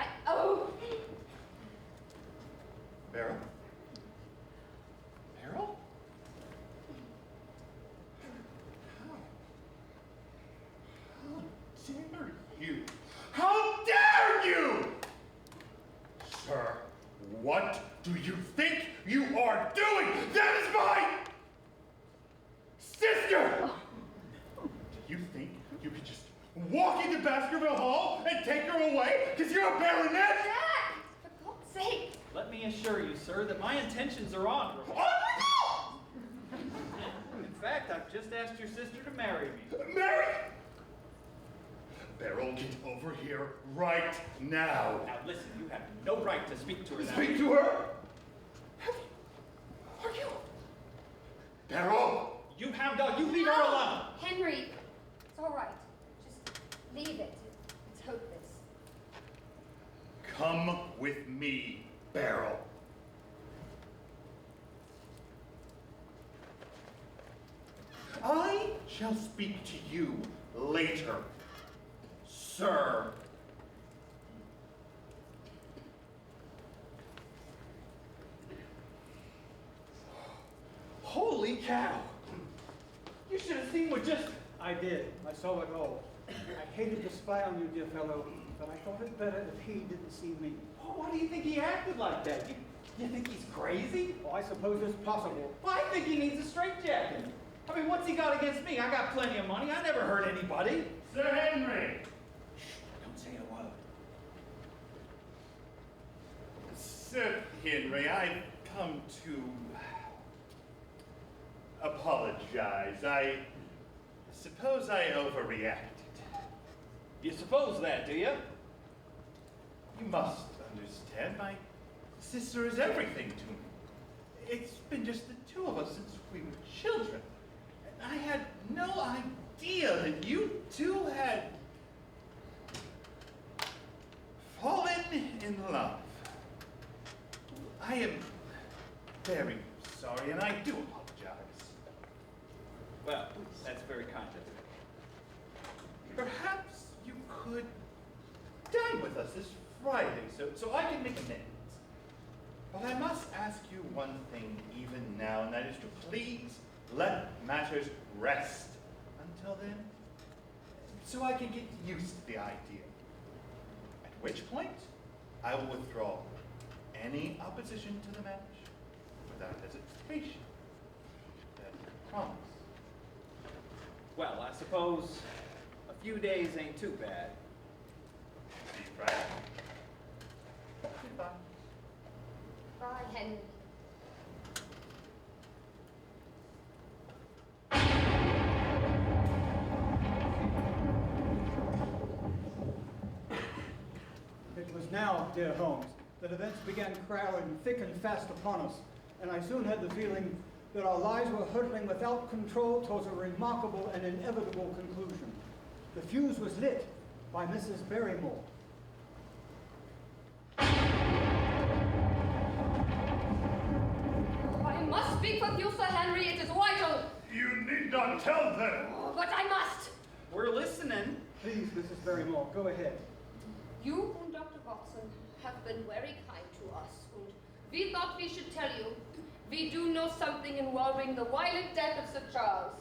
Speaker 3: Beryl? Beryl? How dare you? How dare you! Sir, what do you think you are doing? That is my sister! Do you think you could just walk into Baskerville Hall and take her away because you're a baronet?
Speaker 6: Jack! For God's sake!
Speaker 4: Let me assure you, sir, that my intentions are honorable.
Speaker 3: Oh,
Speaker 4: In fact, I've just asked your sister to marry me.
Speaker 3: no! Mary! Beryl, get over here right now.
Speaker 4: Now listen, you have no right to speak to her now.
Speaker 3: Speak to her? Are you? Beryl!
Speaker 4: You hound dog, you leave her alone!
Speaker 6: Henry, it's all right. Just leave it. It's hopeless.
Speaker 3: Come with me, Beryl. I shall speak to you later, sir.
Speaker 4: Holy cow! You should have seen what just...
Speaker 5: I did. I saw it all. I hated to spy on you, dear fellow, but I thought it better if he didn't see me.
Speaker 4: Oh, why do you think he acted like that? You think he's crazy?
Speaker 5: Oh, I suppose it's possible.
Speaker 4: Well, I think he needs a straitjacket. I mean, what's he got against me? I got plenty of money. I never hurt anybody.
Speaker 3: Sir Henry!
Speaker 4: Don't say a word.
Speaker 3: Sir Henry, I've come to apologize. I suppose I overreacted.
Speaker 4: You suppose that, do you?
Speaker 3: You must understand, my sister is everything to me. It's been just the two of us since we were children. And I had no idea that you two had fallen in love. I am very sorry, and I do apologize.
Speaker 4: Well, that's very kind of you.
Speaker 3: Perhaps you could dine with us this Friday, so I can make amends. But I must ask you one thing even now, and that is to please let matters rest until then, so I can get used to the idea. At which point, I will withdraw any opposition to the match without hesitation. I promise.
Speaker 4: Well, I suppose a few days ain't too bad.
Speaker 3: See you Friday. Goodbye.
Speaker 6: Bye, Henry.
Speaker 5: It was now, dear Holmes, that events began crowding thick and fast upon us, and I soon had the feeling that our lives were hurtling without control towards a remarkable and inevitable conclusion. The fuse was lit by Mrs. Barrymore.
Speaker 6: I must speak with you, Sir Henry. It is vital.
Speaker 3: You need not tell them.
Speaker 6: Oh, but I must.
Speaker 4: We're listening.
Speaker 5: Please, Mrs. Barrymore, go ahead.
Speaker 6: You and Dr. Watson have been very kind to us, and we thought we should tell you we do know something involving the violent death of Sir Charles.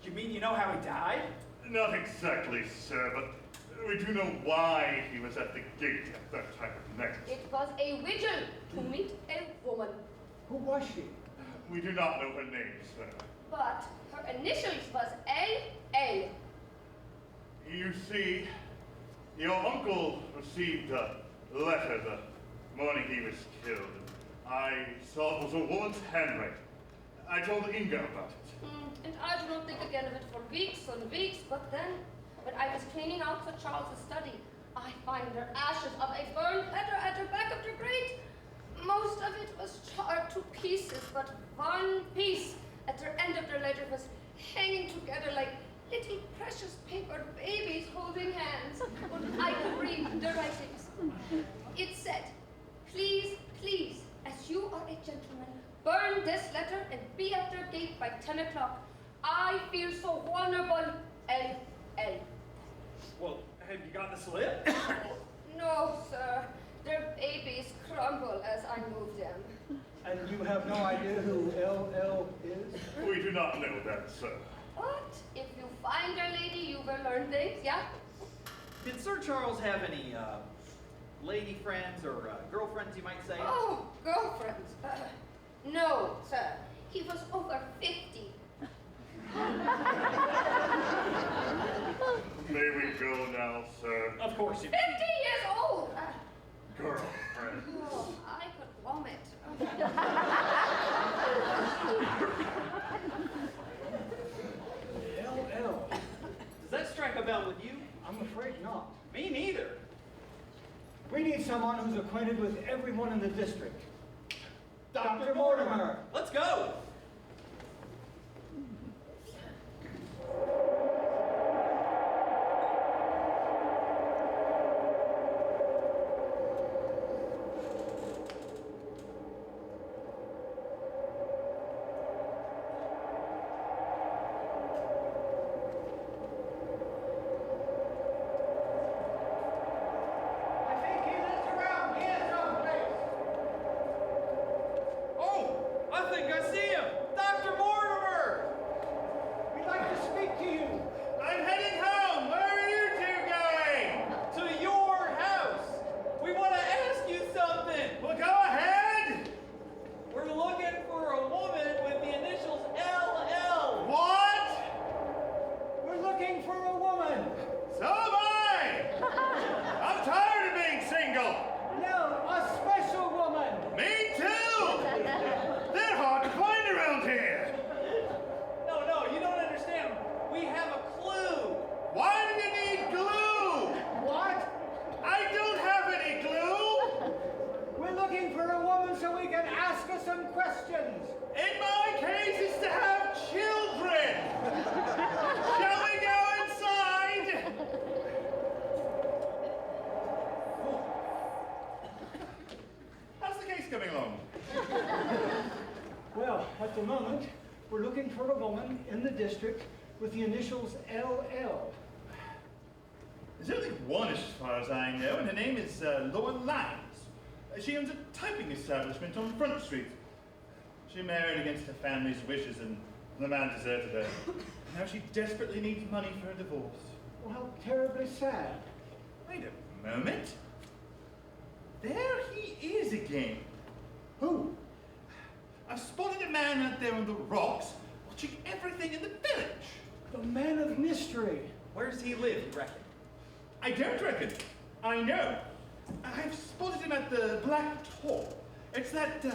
Speaker 4: You mean you know how he died?
Speaker 3: Not exactly, sir, but we do know why he was at the gate at that time of night.
Speaker 6: It was a vigil to meet a woman,
Speaker 5: Who was she?
Speaker 3: We do not know her name, sir.
Speaker 6: but her initials was A.A.
Speaker 3: You see, your uncle received a letter the morning he was killed. I saw it was a woman's handwriting. I told Inga about it.
Speaker 6: And I do not think again of it for weeks and weeks, but then When I was cleaning out Sir Charles's study, I find her ashes of a burned letter at the back of the grate. Most of it was charred to pieces, but one piece at the end of the letter was hanging together like little precious paper babies holding hands. But I could read the writings. It said, "Please, please, as you are a gentleman, burn this letter and be at the gate by 10 o'clock. I feel so vulnerable, L.L."
Speaker 4: Well, have you got the slip?
Speaker 6: No, sir. Their babies crumble as I move them.
Speaker 5: And you have no idea who LL is?
Speaker 3: We do not know that, sir.
Speaker 6: But if you find a lady, you will learn things, yeah?
Speaker 4: Did Sir Charles have any lady friends or girlfriends, you might say?
Speaker 6: Oh, girlfriends. No, sir. He was over 50.
Speaker 3: May we go now, sir?
Speaker 4: Of course you
Speaker 6: 50 years old!
Speaker 3: Girlfriend.
Speaker 6: Oh, I could vomit.
Speaker 5: LL.
Speaker 4: Does that strike a bell with you?
Speaker 5: I'm afraid not.
Speaker 4: Me neither.
Speaker 5: We need someone who's acquainted with everyone in the district. Dr. Mortimer.
Speaker 4: Let's go.
Speaker 5: I think he lives around here someplace.
Speaker 4: Oh, I think I see him. Dr. Mortimer.
Speaker 5: We'd like to speak to you.
Speaker 3: I'm heading home. Where are you two going?
Speaker 4: To your house. We want to ask you something.
Speaker 3: Well, go ahead.
Speaker 4: We're looking for a woman with the initials LL.
Speaker 3: What?
Speaker 5: We're looking for a woman.
Speaker 3: So am I. I'm tired of being single.
Speaker 5: No, a special woman.
Speaker 3: Me too. They're hard to find around here.
Speaker 4: No, you don't understand. We have a clue.
Speaker 3: Why do you need glue?
Speaker 5: What?
Speaker 3: I don't have any glue.
Speaker 5: We're looking for a woman so we can ask her some questions.
Speaker 3: In my case, it's to have children. Shall we go inside? How's the case coming along?
Speaker 5: Well, at the moment, we're looking for a woman in the district with the initials LL.
Speaker 3: There's only one as far as I know, and her name is Laura Lyons. She owns a typing establishment on Front Street. She married against her family's wishes, and the man deserted her. Now she desperately needs money for a divorce.
Speaker 5: Well, how terribly sad.
Speaker 3: Wait a moment. There he is again.
Speaker 5: Who?
Speaker 3: I've spotted a man out there on the rocks, watching everything in the village.
Speaker 5: The man of mystery.
Speaker 4: Where does he live, you reckon?
Speaker 3: I don't reckon. I know. I've spotted him at the Black Tor. It's that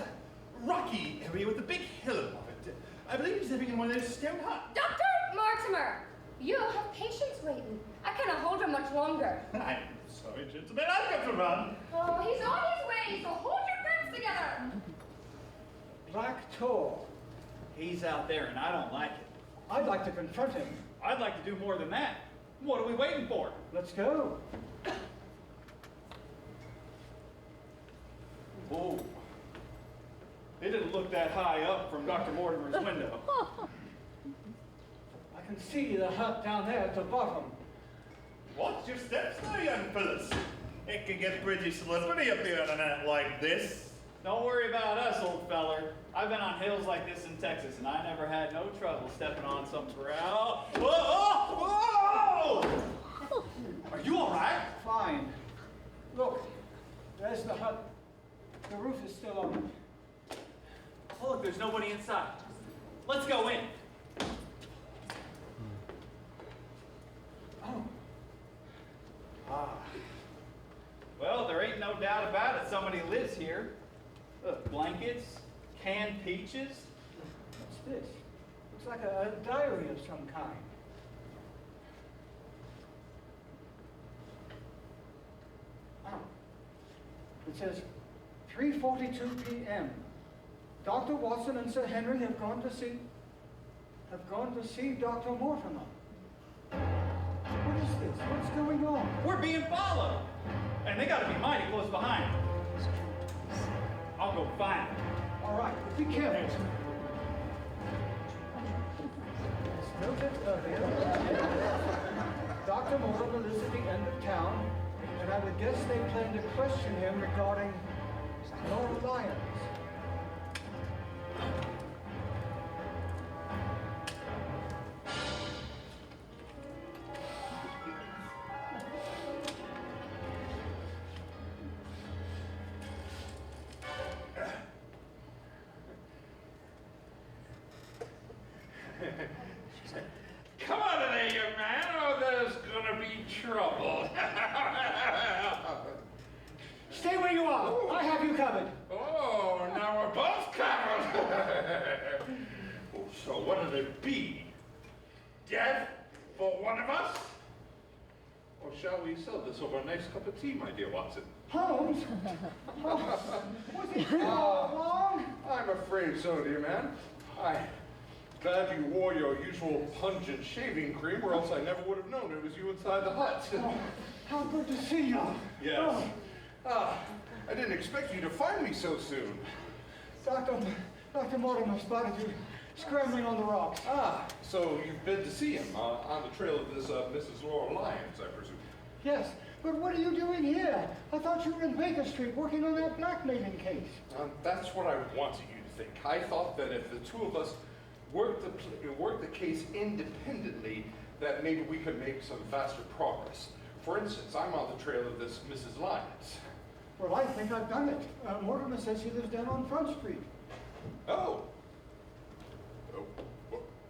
Speaker 3: rocky area with the big hill above it. I believe he's living in one of those stone huts.
Speaker 6: Dr. Mortimer, you have patients waiting. I cannot hold him much longer.
Speaker 3: I'm sorry, gentlemen. I've got to run.
Speaker 6: Oh, he's on his way, so hold your guns together.
Speaker 5: Black Tor.
Speaker 4: He's out there, and I don't like it.
Speaker 5: I'd like to confront him.
Speaker 4: I'd like to do more than that. What are we waiting for?
Speaker 5: Let's go.
Speaker 4: Whoa. It didn't look that high up from Dr. Mortimer's window.
Speaker 5: I can see the hut down there at the bottom.
Speaker 3: Watch your steps now, young fellas. It can get pretty slippery up here on a night like this.
Speaker 4: Don't worry about us, old feller. I've been on hills like this in Texas, and I never had no trouble stepping on some ground. Whoa! Whoa! Are you all right?
Speaker 5: Fine. Look, there's the hut. The roof is still open.
Speaker 4: Oh, look, there's nobody inside. Let's go in.
Speaker 5: Oh,
Speaker 4: Well, there ain't no doubt about it. Somebody lives here. Look, blankets, canned peaches.
Speaker 5: what's this? Looks like a diary of some kind. says 3:42 p.m. Dr. Watson and Sir Henry have gone to see Dr. Mortimer. What is this? What's going on?
Speaker 4: We're being followed. And they gotta be mighty close behind. I'll go find them.
Speaker 5: All right, but be careful. As noted earlier, Dr. Mortimer lives at the end of town, and I would guess they plan to question him regarding Laura Lyons.
Speaker 7: Come out of there, young man, or there's gonna be trouble.
Speaker 5: Stay where you are. I have you covered.
Speaker 7: Oh, now we're both covered. Oh, so what'll it be? Death for one of us? Or shall we sell this over a nice cup of tea, my dear Watson?
Speaker 5: Holmes? Oh, was it so long?
Speaker 7: I'm afraid so, dear man. I'm glad you wore your usual pungent shaving cream, or else I never would have known it was you inside the hut.
Speaker 5: Oh, how good to see you.
Speaker 7: Yes.
Speaker 5: Oh,
Speaker 7: I didn't expect you to find me so soon.
Speaker 5: Dr. Mortimer spotted you scrambling on the rocks.
Speaker 7: So you've been to see him on the trail of this Mrs. Laura Lyons, I presume.
Speaker 5: Yes, but what are you doing here? I thought you were in Baker Street working on that blackmailing case.
Speaker 7: That's what I wanted you to think. I thought that if the two of us worked the case independently, that maybe we could make some faster progress. For instance, I'm on the trail of this Mrs. Lyons.
Speaker 5: Well, I think I've done it. Mortimer says she lives down on Front Street.
Speaker 7: Oh.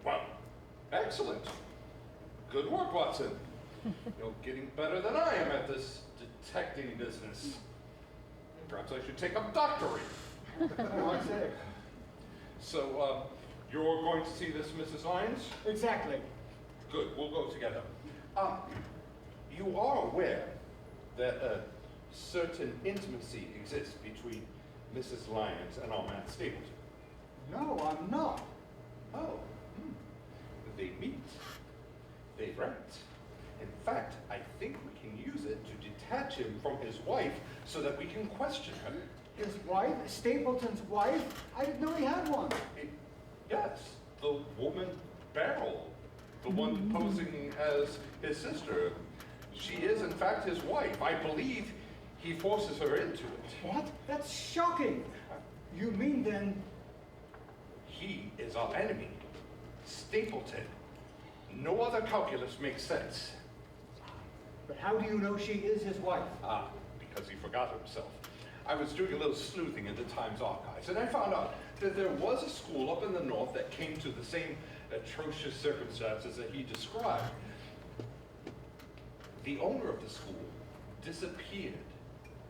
Speaker 7: Well, excellent. Good work, Watson. You're getting better than I am at this detecting business. Perhaps I should take up doctoring.
Speaker 5: Oh, I say.
Speaker 7: So, you're going to see this Mrs. Lyons?
Speaker 5: Exactly.
Speaker 7: Good, we'll go together. You are aware that a certain intimacy exists between Mrs. Lyons and our man Stapleton?
Speaker 5: No, I'm not.
Speaker 7: Oh. They meet. They write. In fact, I think we can use it to detach him from his wife so that we can question her.
Speaker 5: His wife? Stapleton's wife? I didn't know he had one.
Speaker 7: Yes, the woman Beryl, the one posing as his sister. She is, in fact, his wife. I believe he forces her into it.
Speaker 5: What? That's shocking. You mean then...
Speaker 7: He is our enemy, Stapleton. No other calculus makes sense.
Speaker 5: But how do you know she is his wife?
Speaker 7: Because he forgot himself. I was doing a little sleuthing in the Times archives, and I found out that there was a school up in the north that came to the same atrocious circumstances that he described. The owner of the school disappeared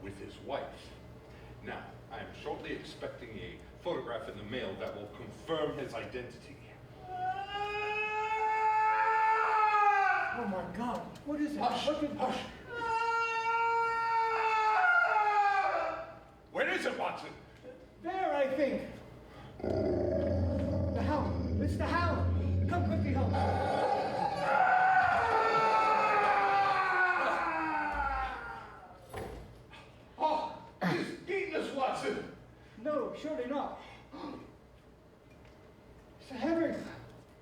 Speaker 7: with his wife. Now, I am shortly expecting a photograph in the mail that will confirm his identity.
Speaker 5: Oh my God, what is it?
Speaker 7: Hush, hush. Where is it, Watson?
Speaker 5: There, I think. The Hound. It's the Hound. Come quickly, Holmes.
Speaker 7: Oh, he's eaten us, Watson.
Speaker 5: No, surely not. Sir Henry.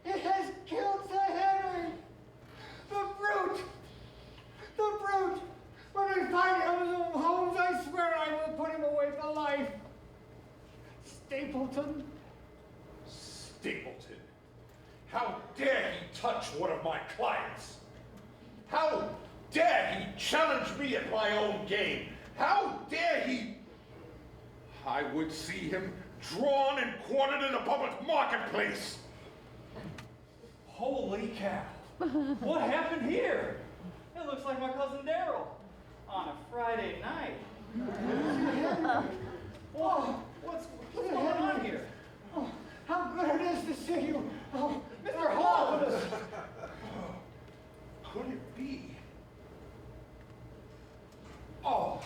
Speaker 5: It has killed Sir Henry. The brute. The brute. When I find Holmes, I swear I will put him away for life. Stapleton.
Speaker 7: Stapleton. How dare he touch one of my clients? How dare he challenge me at my own game? How dare he? I would see him drawn and quartered in a public marketplace.
Speaker 4: Holy cow. What happened here? It looks like my cousin Daryl on a Friday night. Whoa, what's going on here?
Speaker 5: Oh, how good it is to see you. Oh, Mr. Holmes.
Speaker 7: Could it be? Oh.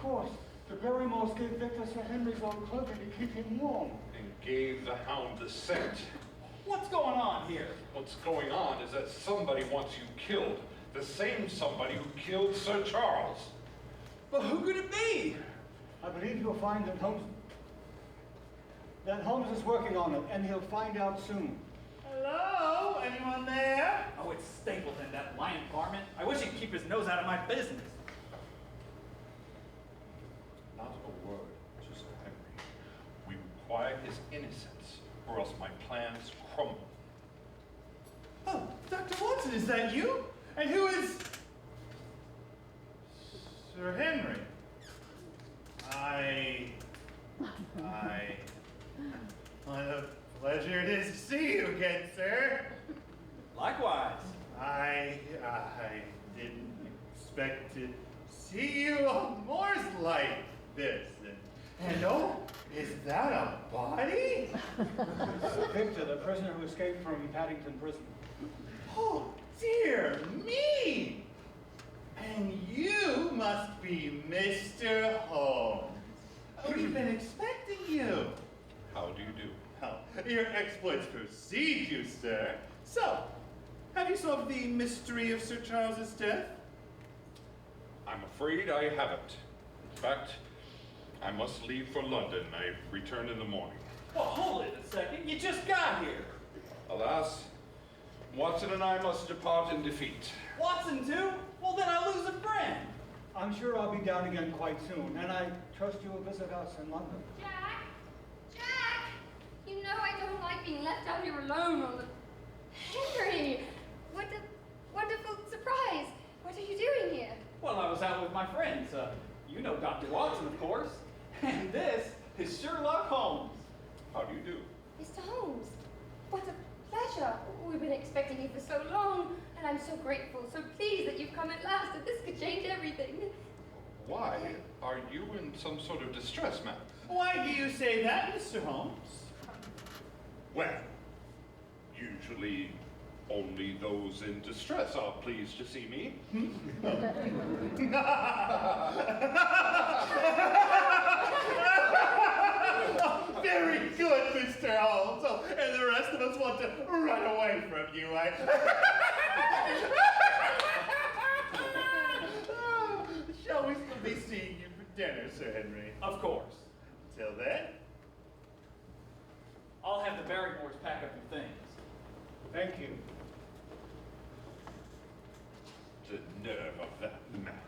Speaker 5: course. The Barrymores gave Victor Sir Henry's old clothing to keep him warm.
Speaker 7: And gave the Hound the scent.
Speaker 4: What's going on here?
Speaker 7: What's going on is that somebody wants you killed. The same somebody who killed Sir Charles.
Speaker 4: But who could it be?
Speaker 5: I believe you'll find that Holmes is working on it, and he'll find out soon.
Speaker 8: Hello? Anyone there?
Speaker 4: Oh, it's Stapleton, that lion varmint. I wish he'd keep his nose out of my business.
Speaker 7: Not a word to Sir Henry. We require his innocence, or else my plans crumble.
Speaker 8: Oh, Dr. Watson, is that you? And who is... Sir Henry? What a pleasure it is to see you again, sir.
Speaker 4: Likewise.
Speaker 8: I didn't expect to see you on Moore's like this. And oh, is that a body?
Speaker 5: Victor, the prisoner who escaped from Paddington Prison.
Speaker 8: Oh, dear me! And you must be Mr. Holmes. We've been expecting you.
Speaker 7: How do you do?
Speaker 8: Oh, your exploits precede you, sir. So, have you solved the mystery of Sir Charles's death?
Speaker 7: I'm afraid I haven't. In fact, I must leave for London. I return in the morning.
Speaker 4: Well, hold it a second. You just got here.
Speaker 7: Alas, Watson and I must depart in defeat.
Speaker 4: Watson too? Well, then I lose a friend.
Speaker 5: I'm sure I'll be down again quite soon, and I trust you will visit us in London.
Speaker 6: Jack! Jack! You know I don't like being left out here alone on the... Henry! What a wonderful surprise! What are you doing here?
Speaker 4: Well, I was out with my friends. You know Dr. Watson, of course. And this is Sherlock Holmes.
Speaker 7: How do you do?
Speaker 6: Mr. Holmes, what a pleasure. We've been expecting you for so long, and I'm so grateful, so pleased that you've come at last, and this could change everything.
Speaker 7: Why? Are you in some sort of distress, ma'am?
Speaker 8: Why do you say that, Mr. Holmes?
Speaker 7: Well, usually only those in distress are pleased to see me.
Speaker 8: Very good, Mr. Holmes. Oh, and the rest of us want to run away from you, Shall we still be seeing you for dinner, Sir Henry?
Speaker 4: Of course.
Speaker 8: Till then?
Speaker 4: I'll have the Barrymores pack up your things.
Speaker 5: Thank you.
Speaker 7: The nerve of that man.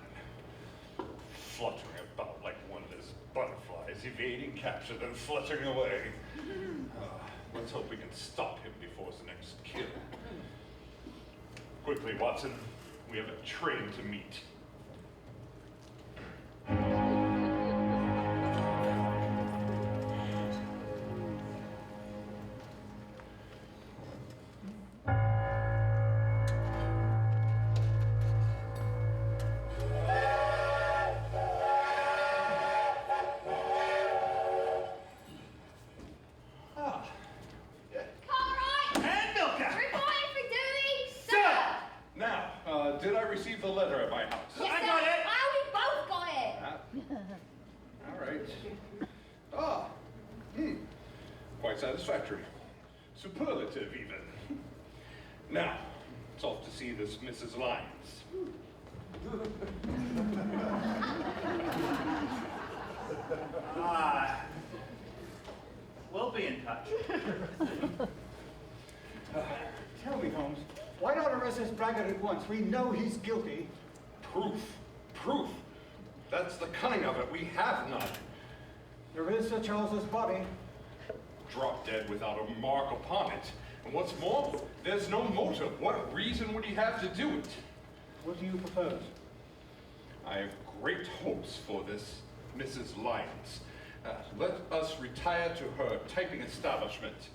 Speaker 7: Fluttering about like one of those butterflies, evading capture, then fluttering away. Let's hope we can stop him before his next kill. Quickly, Watson. We have a train to meet. Did I receive the letter at my house?
Speaker 6: Yes,
Speaker 8: I
Speaker 6: sir.
Speaker 8: got it.
Speaker 6: We both got it.
Speaker 7: All right. Ah, quite satisfactory. Superlative, even. Now, it's off to see this Mrs. Lyons.
Speaker 8: We'll be in touch.
Speaker 5: Tell me, Holmes, why not arrest this braggart at once? We know he's guilty.
Speaker 7: Proof. Proof. That's the cunning of it. We have none.
Speaker 5: There is Sir Charles's body.
Speaker 7: Drop dead without a mark upon it. And what's more, there's no motive. What reason would he have to do it?
Speaker 5: What do you propose?
Speaker 7: I have great hopes for this Mrs. Lyons. Let us retire to her typing establishment.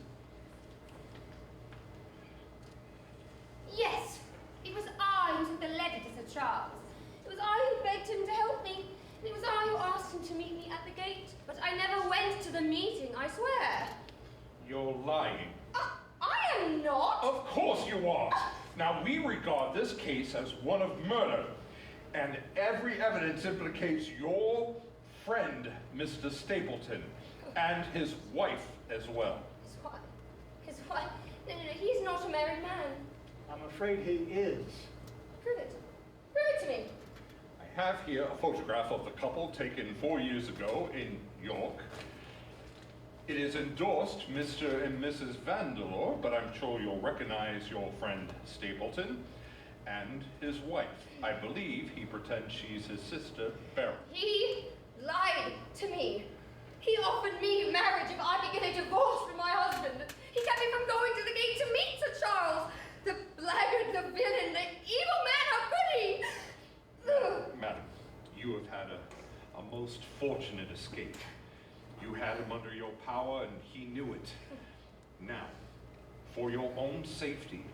Speaker 6: Yes, it was I who took the letter to Sir Charles. It was I who begged him to help me. And it was I who asked him to meet me at the gate. But I never went to the meeting, I swear.
Speaker 7: You're lying.
Speaker 6: I am not.
Speaker 7: Of course you are. Now, we regard this case as one of murder, and every evidence implicates your friend, Mr. Stapleton, and his wife as well.
Speaker 6: His wife? His wife? No, he's not a married man.
Speaker 5: I'm afraid he is.
Speaker 6: Prove it. Prove it to me.
Speaker 7: I have here a photograph of the couple taken 4 years ago in York. It is endorsed Mr. and Mrs. Vandeleur, but I'm sure you'll recognize your friend Stapleton and his wife. I believe he pretends she's his sister, Beryl.
Speaker 6: He lied to me. He offered me marriage if I could get a divorce from my husband. He kept me from going to the gate to meet Sir Charles. The blackguard, the villain, the evil man, how could he? Ugh.
Speaker 7: Madam, you have had a most fortunate escape. You had him under your power and he knew it. Now, for your own safety,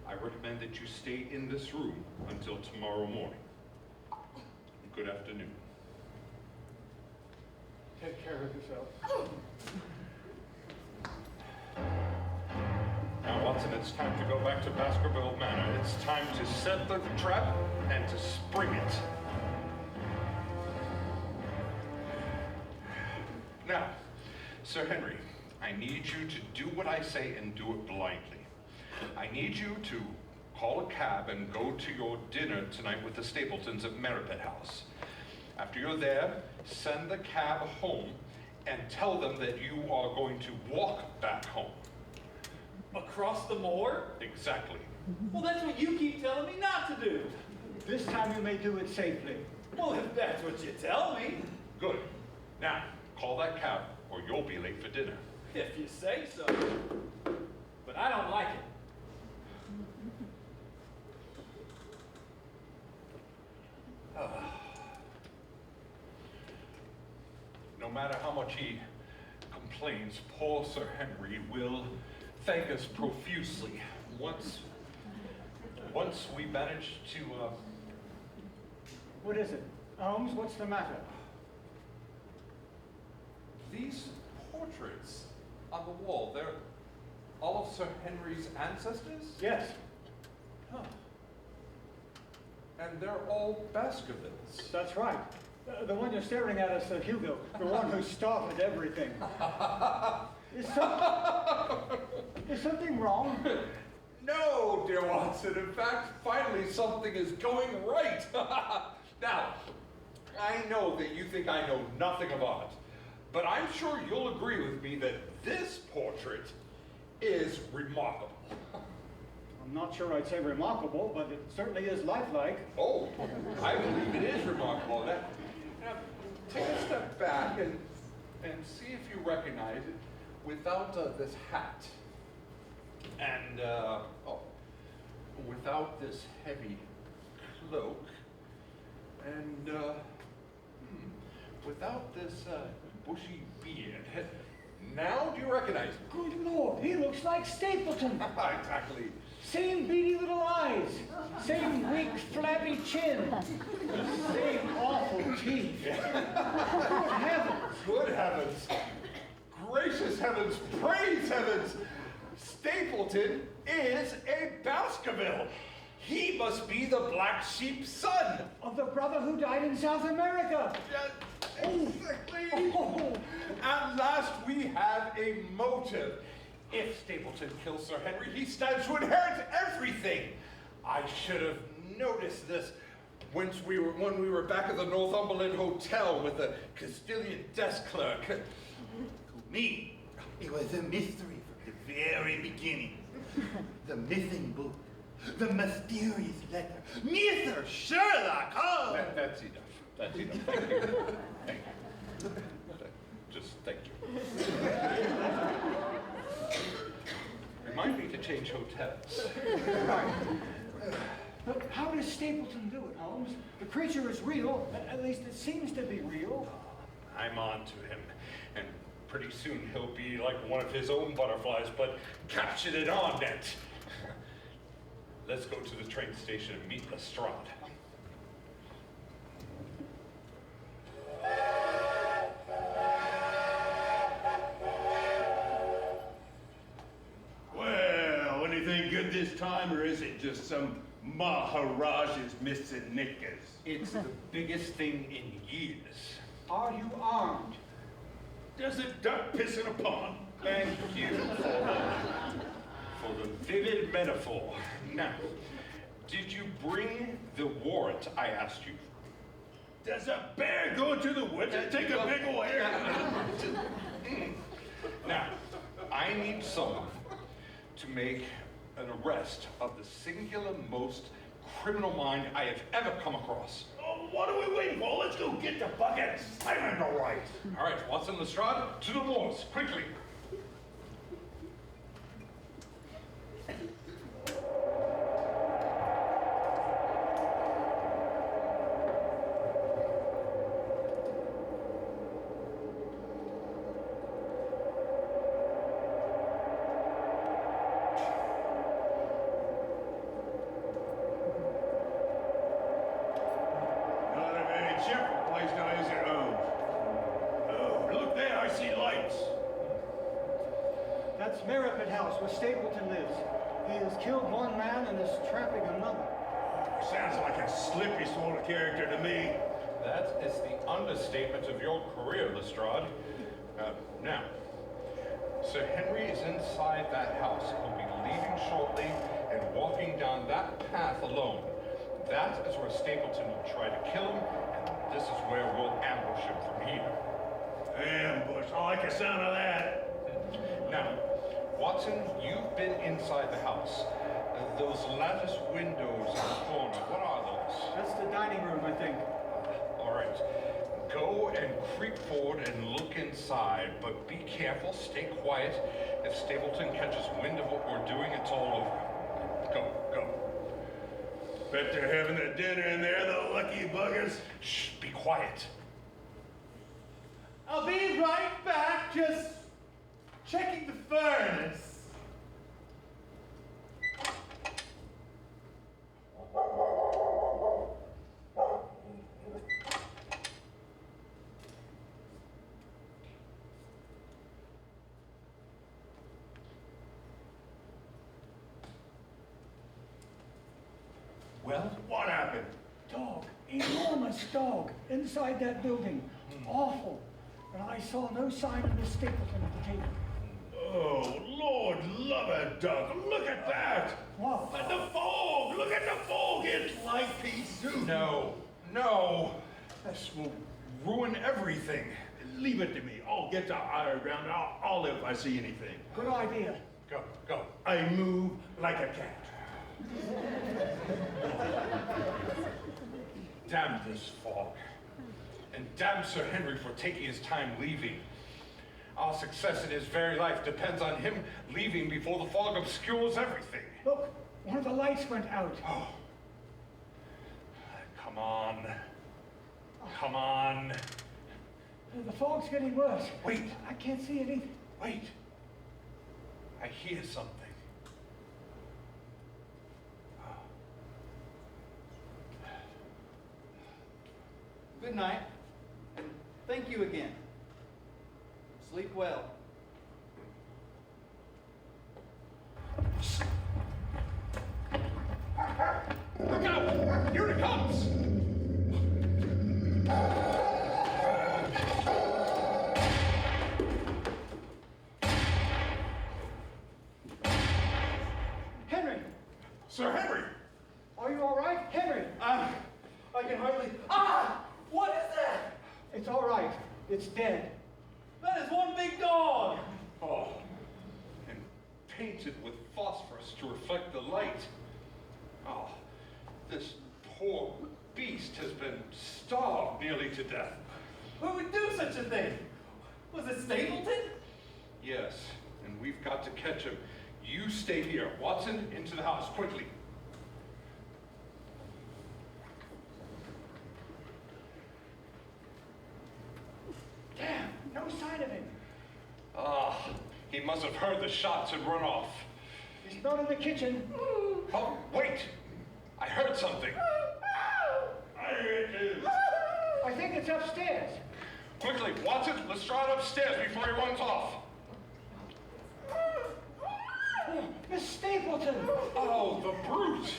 Speaker 7: I recommend that you stay in this room until tomorrow morning. Good afternoon.
Speaker 5: Take care of yourself.
Speaker 6: Oh.
Speaker 7: Now, Watson, it's time to go back to Baskerville Manor. It's time to set the trap and to spring it. Now, Sir Henry, I need you to do what I say and do it blindly. I need you to call a cab and go to your dinner tonight with the Stapletons at Merripit House. After you're there, send the cab home and tell them that you are going to walk back home.
Speaker 4: Across the moor?
Speaker 7: Exactly.
Speaker 4: Well, that's what you keep telling me not to do.
Speaker 5: This time you may do it safely.
Speaker 4: Well, if that's what you tell me.
Speaker 7: Good. Now, call that cab or you'll be late for dinner.
Speaker 4: If you say so. But I don't like it.
Speaker 7: No matter how much he complains, poor Sir Henry will thank us profusely once we manage to,
Speaker 5: What is it? Holmes, what's the matter?
Speaker 7: These portraits on the wall, they're all of Sir Henry's ancestors?
Speaker 5: Yes.
Speaker 7: Huh. And they're all Baskervilles.
Speaker 5: That's right. The one you're staring at is Sir Hugo, the one who started everything. Is something wrong?
Speaker 7: No, dear Watson. In fact, finally something is going right. Now, I know that you think I know nothing of art, but I'm sure you'll agree with me that this portrait is remarkable.
Speaker 5: I'm not sure I'd say remarkable, but it certainly is lifelike.
Speaker 7: Oh, I believe it is remarkable. Now, take a step back and see if you recognize it without this hat. And, without this heavy cloak. And, without this bushy beard. Now do you recognize it?
Speaker 5: Good Lord, he looks like Stapleton.
Speaker 7: Exactly.
Speaker 5: Same beady little eyes, same weak, flabby chin, same awful teeth. Good heavens!
Speaker 7: Good heavens! Gracious heavens! Praise heavens! Stapleton is a Baskerville! He must be the black sheep's son!
Speaker 5: Of the brother who died in South America!
Speaker 7: Exactly!
Speaker 5: Oh.
Speaker 7: At last we have a motive. If Stapleton kills Sir Henry, he stands to inherit everything. I should have noticed this when we were back at the Northumberland Hotel with the Castilian desk clerk.
Speaker 3: To me, it was a mystery from the very beginning. The missing book, the mysterious letter, Mr. Sherlock Holmes!
Speaker 7: That's enough. That's enough. Thank you. Thank you. Just thank you. Remind me to change hotels.
Speaker 5: But how does Stapleton do it, Holmes? The creature is real, at least it seems to be real.
Speaker 7: I'm on to him, and pretty soon he'll be like one of his own butterflies, but captured it on net. Let's go to the train station and meet Lestrade.
Speaker 9: Well, anything good this time, or is it just some Maharaja's missing knickers?
Speaker 7: It's the biggest thing in years.
Speaker 5: Are you armed?
Speaker 9: Does a duck piss in a pond?
Speaker 7: Thank you for the vivid metaphor. Now, did you bring the warrant I asked you?
Speaker 9: Does a bear go to the woods and take a big ol' hair?
Speaker 7: Now, I need someone to make an arrest of the singular most criminal mind I have ever come across.
Speaker 9: Oh, what are we waiting for? Let's go get the buckets. I'm in the right.
Speaker 7: All right, Watson, Lestrade, to the moors, quickly.
Speaker 9: Not a very cheerful place now, is it, Holmes? Oh, look there, I see lights.
Speaker 5: That's Merripit House where Stapleton lives. He has killed one man and is trapping another.
Speaker 9: Sounds like a slippy sort of character to me.
Speaker 7: That is the understatement of your career, Lestrade. Now, Sir Henry is inside that house. He'll be leaving shortly and walking down that path alone. That is where Stapleton will try to kill him, and this is where we'll ambush him from here.
Speaker 9: Ambush, I like the sound of that.
Speaker 7: Now, Watson, you've been inside the house. Those lattice windows in the corner, what are those?
Speaker 5: That's the dining room, I think.
Speaker 7: All right. Go and creep forward and look inside, but be careful, stay quiet. If Stapleton catches wind of what we're doing, it's all over. Go, go.
Speaker 9: Bet they're having a dinner in there, the lucky buggers.
Speaker 7: Shh, be quiet.
Speaker 8: I'll be right back, just checking the furnace.
Speaker 9: Well, what happened?
Speaker 5: Dog, enormous dog, inside that building. Awful. And I saw no sign of Miss Stapleton at the table.
Speaker 9: Oh, Lord love a duck. Look at that.
Speaker 5: What?
Speaker 9: And the fog. Look at the fog. It's like peas soup.
Speaker 7: No, no. This will ruin everything.
Speaker 9: Leave it to me. I'll get to higher ground. I'll live if I see anything.
Speaker 5: Good idea.
Speaker 7: Go, go.
Speaker 9: I move like a cat.
Speaker 7: Damn this fog. And damn Sir Henry for taking his time leaving. Our success in his very life depends on him leaving before the fog obscures everything.
Speaker 5: Look, one of the lights went out.
Speaker 7: Oh. Come on. Come on.
Speaker 5: The fog's getting worse.
Speaker 7: Wait.
Speaker 5: I can't see anything.
Speaker 7: Wait. I hear something.
Speaker 4: Good night, and thank you again. Sleep well.
Speaker 7: Look out! Here it comes!
Speaker 5: Henry!
Speaker 7: Sir Henry!
Speaker 5: Are you all right? Henry!
Speaker 4: I can hardly. Ah! What is that?
Speaker 5: It's all right. It's dead.
Speaker 4: That is one big dog.
Speaker 7: Oh, and painted with phosphorus to reflect the light. Oh, this poor beast has been starved nearly to death.
Speaker 4: Who would do such a thing? Was it Stapleton?
Speaker 7: Yes, and we've got to catch him. You stay here. Watson, into the house, quickly.
Speaker 5: Damn, no sign of him.
Speaker 7: Ah, he must have heard the shots and run off.
Speaker 5: He's not in the kitchen.
Speaker 7: Oh, wait! I heard something.
Speaker 9: I hear it too.
Speaker 5: I think it's upstairs.
Speaker 7: Quickly, Watson, Lestrade upstairs before he runs off.
Speaker 5: Miss Stapleton!
Speaker 7: Oh, the brute!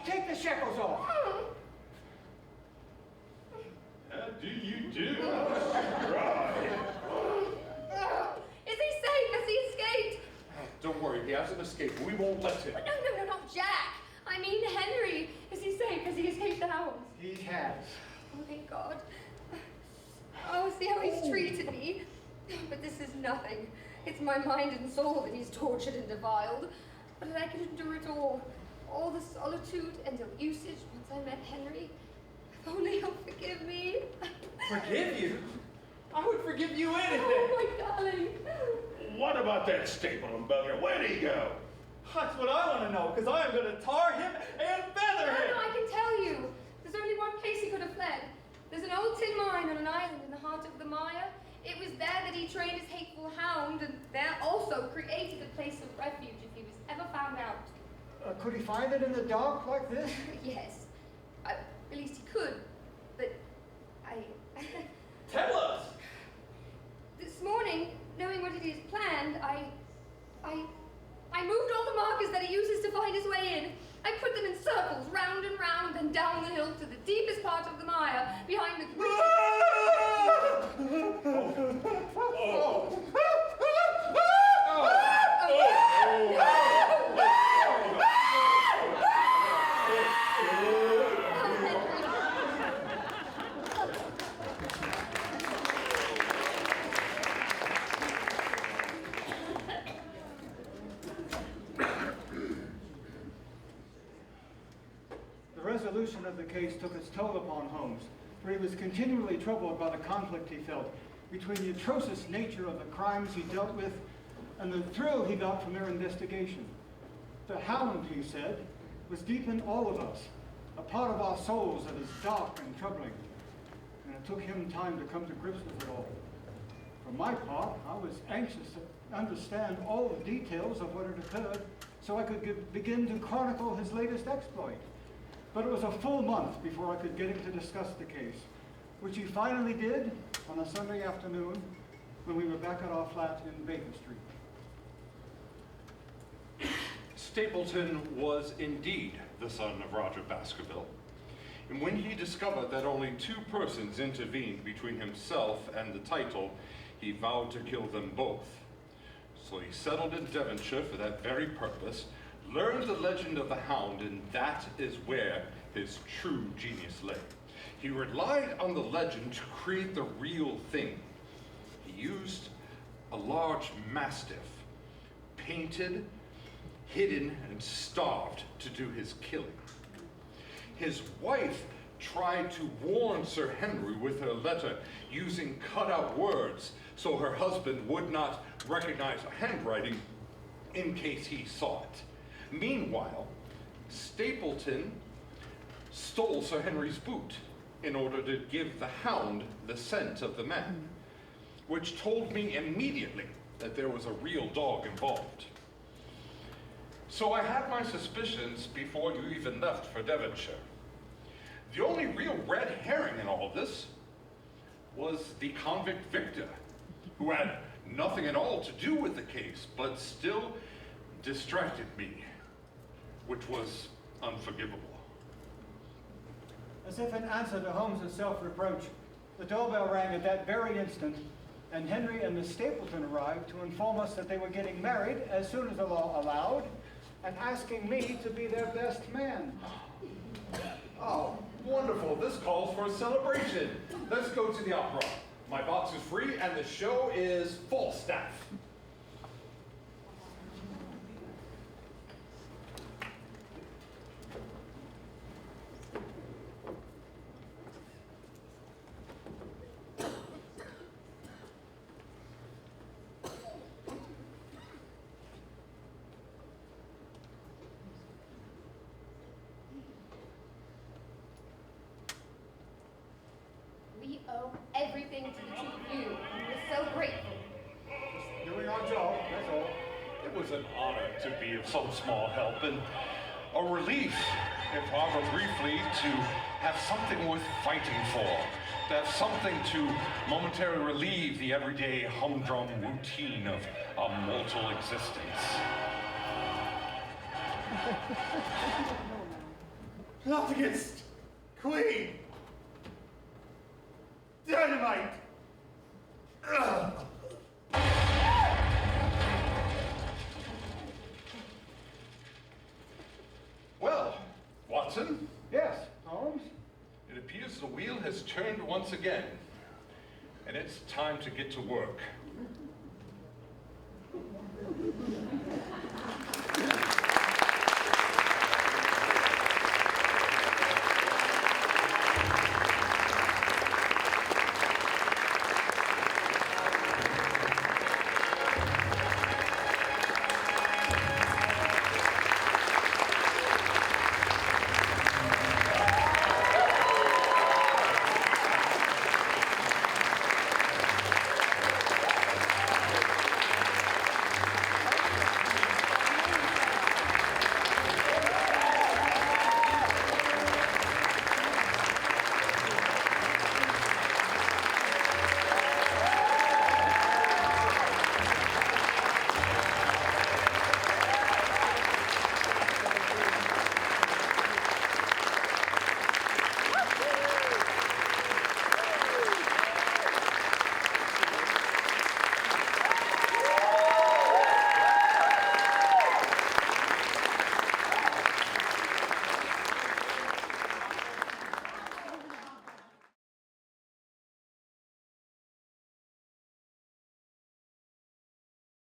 Speaker 5: Take the shackles off.
Speaker 9: How do you do? has an escape. We won't let him.
Speaker 6: No, not Jack. I mean Henry. Is he safe? Has he escaped the hounds?
Speaker 5: He has.
Speaker 6: Oh, thank God. Oh, see how he's treated me. But this is nothing. It's my mind and soul that he's tortured and defiled. But I can endure it all. All the solitude and ill-usage once I met Henry. If only he'll forgive me.
Speaker 4: Forgive you? I would forgive you anything.
Speaker 6: Oh, my darling.
Speaker 9: What about that Stapleton bugger? Where'd he go?
Speaker 4: That's what I want to know, because I am going to tar him and feather him.
Speaker 6: No, I can tell you. There's only one place he could have fled. There's an old tin mine on an island in the heart of the Mire. It was there that he trained his hateful hound, and there also created a place of refuge if he was ever found out.
Speaker 5: Could he find it in the dark like this?
Speaker 6: Yes. At least he could. But I...
Speaker 4: Tell us.
Speaker 6: This morning, knowing what it is planned, I moved all the markers that he uses to find his way in. I put them in circles, round and round, and down the hill to the deepest part of the mire, behind the green...
Speaker 5: The resolution of the case took its toll upon Holmes, for he was continually troubled by the conflict he felt between the atrocious nature of the crimes he dealt with and the thrill he got from their investigation. The Hound, he said, was deep in all of us, a part of our souls that is dark and troubling, and it took him time to come to grips with it all. For my part, I was anxious to understand all the details of what had occurred so I could begin to chronicle his latest exploit. But it was a full month before I could get him to discuss the case, which he finally did on a Sunday afternoon when we were back at our flat in Baker Street.
Speaker 7: Stapleton was indeed the son of Roger Baskerville, and when he discovered that only 2 persons intervened between himself and the title, he vowed to kill them both. So he settled in Devonshire for that very purpose, learned the legend of the Hound, and that is where his true genius lay. He relied on the legend to create the real thing. He used a large mastiff, painted, hidden, and starved to do his killing. His wife tried to warn Sir Henry with her letter using cut-out words so her husband would not recognize a handwriting in case he saw it. Meanwhile, Stapleton stole Sir Henry's boot in order to give the Hound the scent of the man, which told me immediately that there was a real dog involved. So I had my suspicions before you even left for Devonshire. The only real red herring in all this was the convict Victor, who had nothing at all to do with the case, but still distracted me, which was unforgivable.
Speaker 5: As if in answer to Holmes' self-reproach, the doorbell rang at that very instant, and Henry and Miss Stapleton arrived to inform us that they were getting married as soon as the law allowed, and asking me to be their best man.
Speaker 7: Oh, wonderful. This calls for a celebration. Let's go to the opera. My box is free, and the show is Falstaff.
Speaker 6: We owe everything to the two of you. We're so grateful.
Speaker 5: Doing our job, that's all.
Speaker 7: It was an honor to be of some small help, and a relief, if however briefly, to have something worth fighting for, to have something to momentarily relieve the everyday humdrum routine of a mortal existence.
Speaker 3: Plot against Queen! Dynamite! Ugh.
Speaker 7: Watson.
Speaker 5: Yes, Holmes?
Speaker 7: It appears the wheel has turned once again, and it's time to get to work.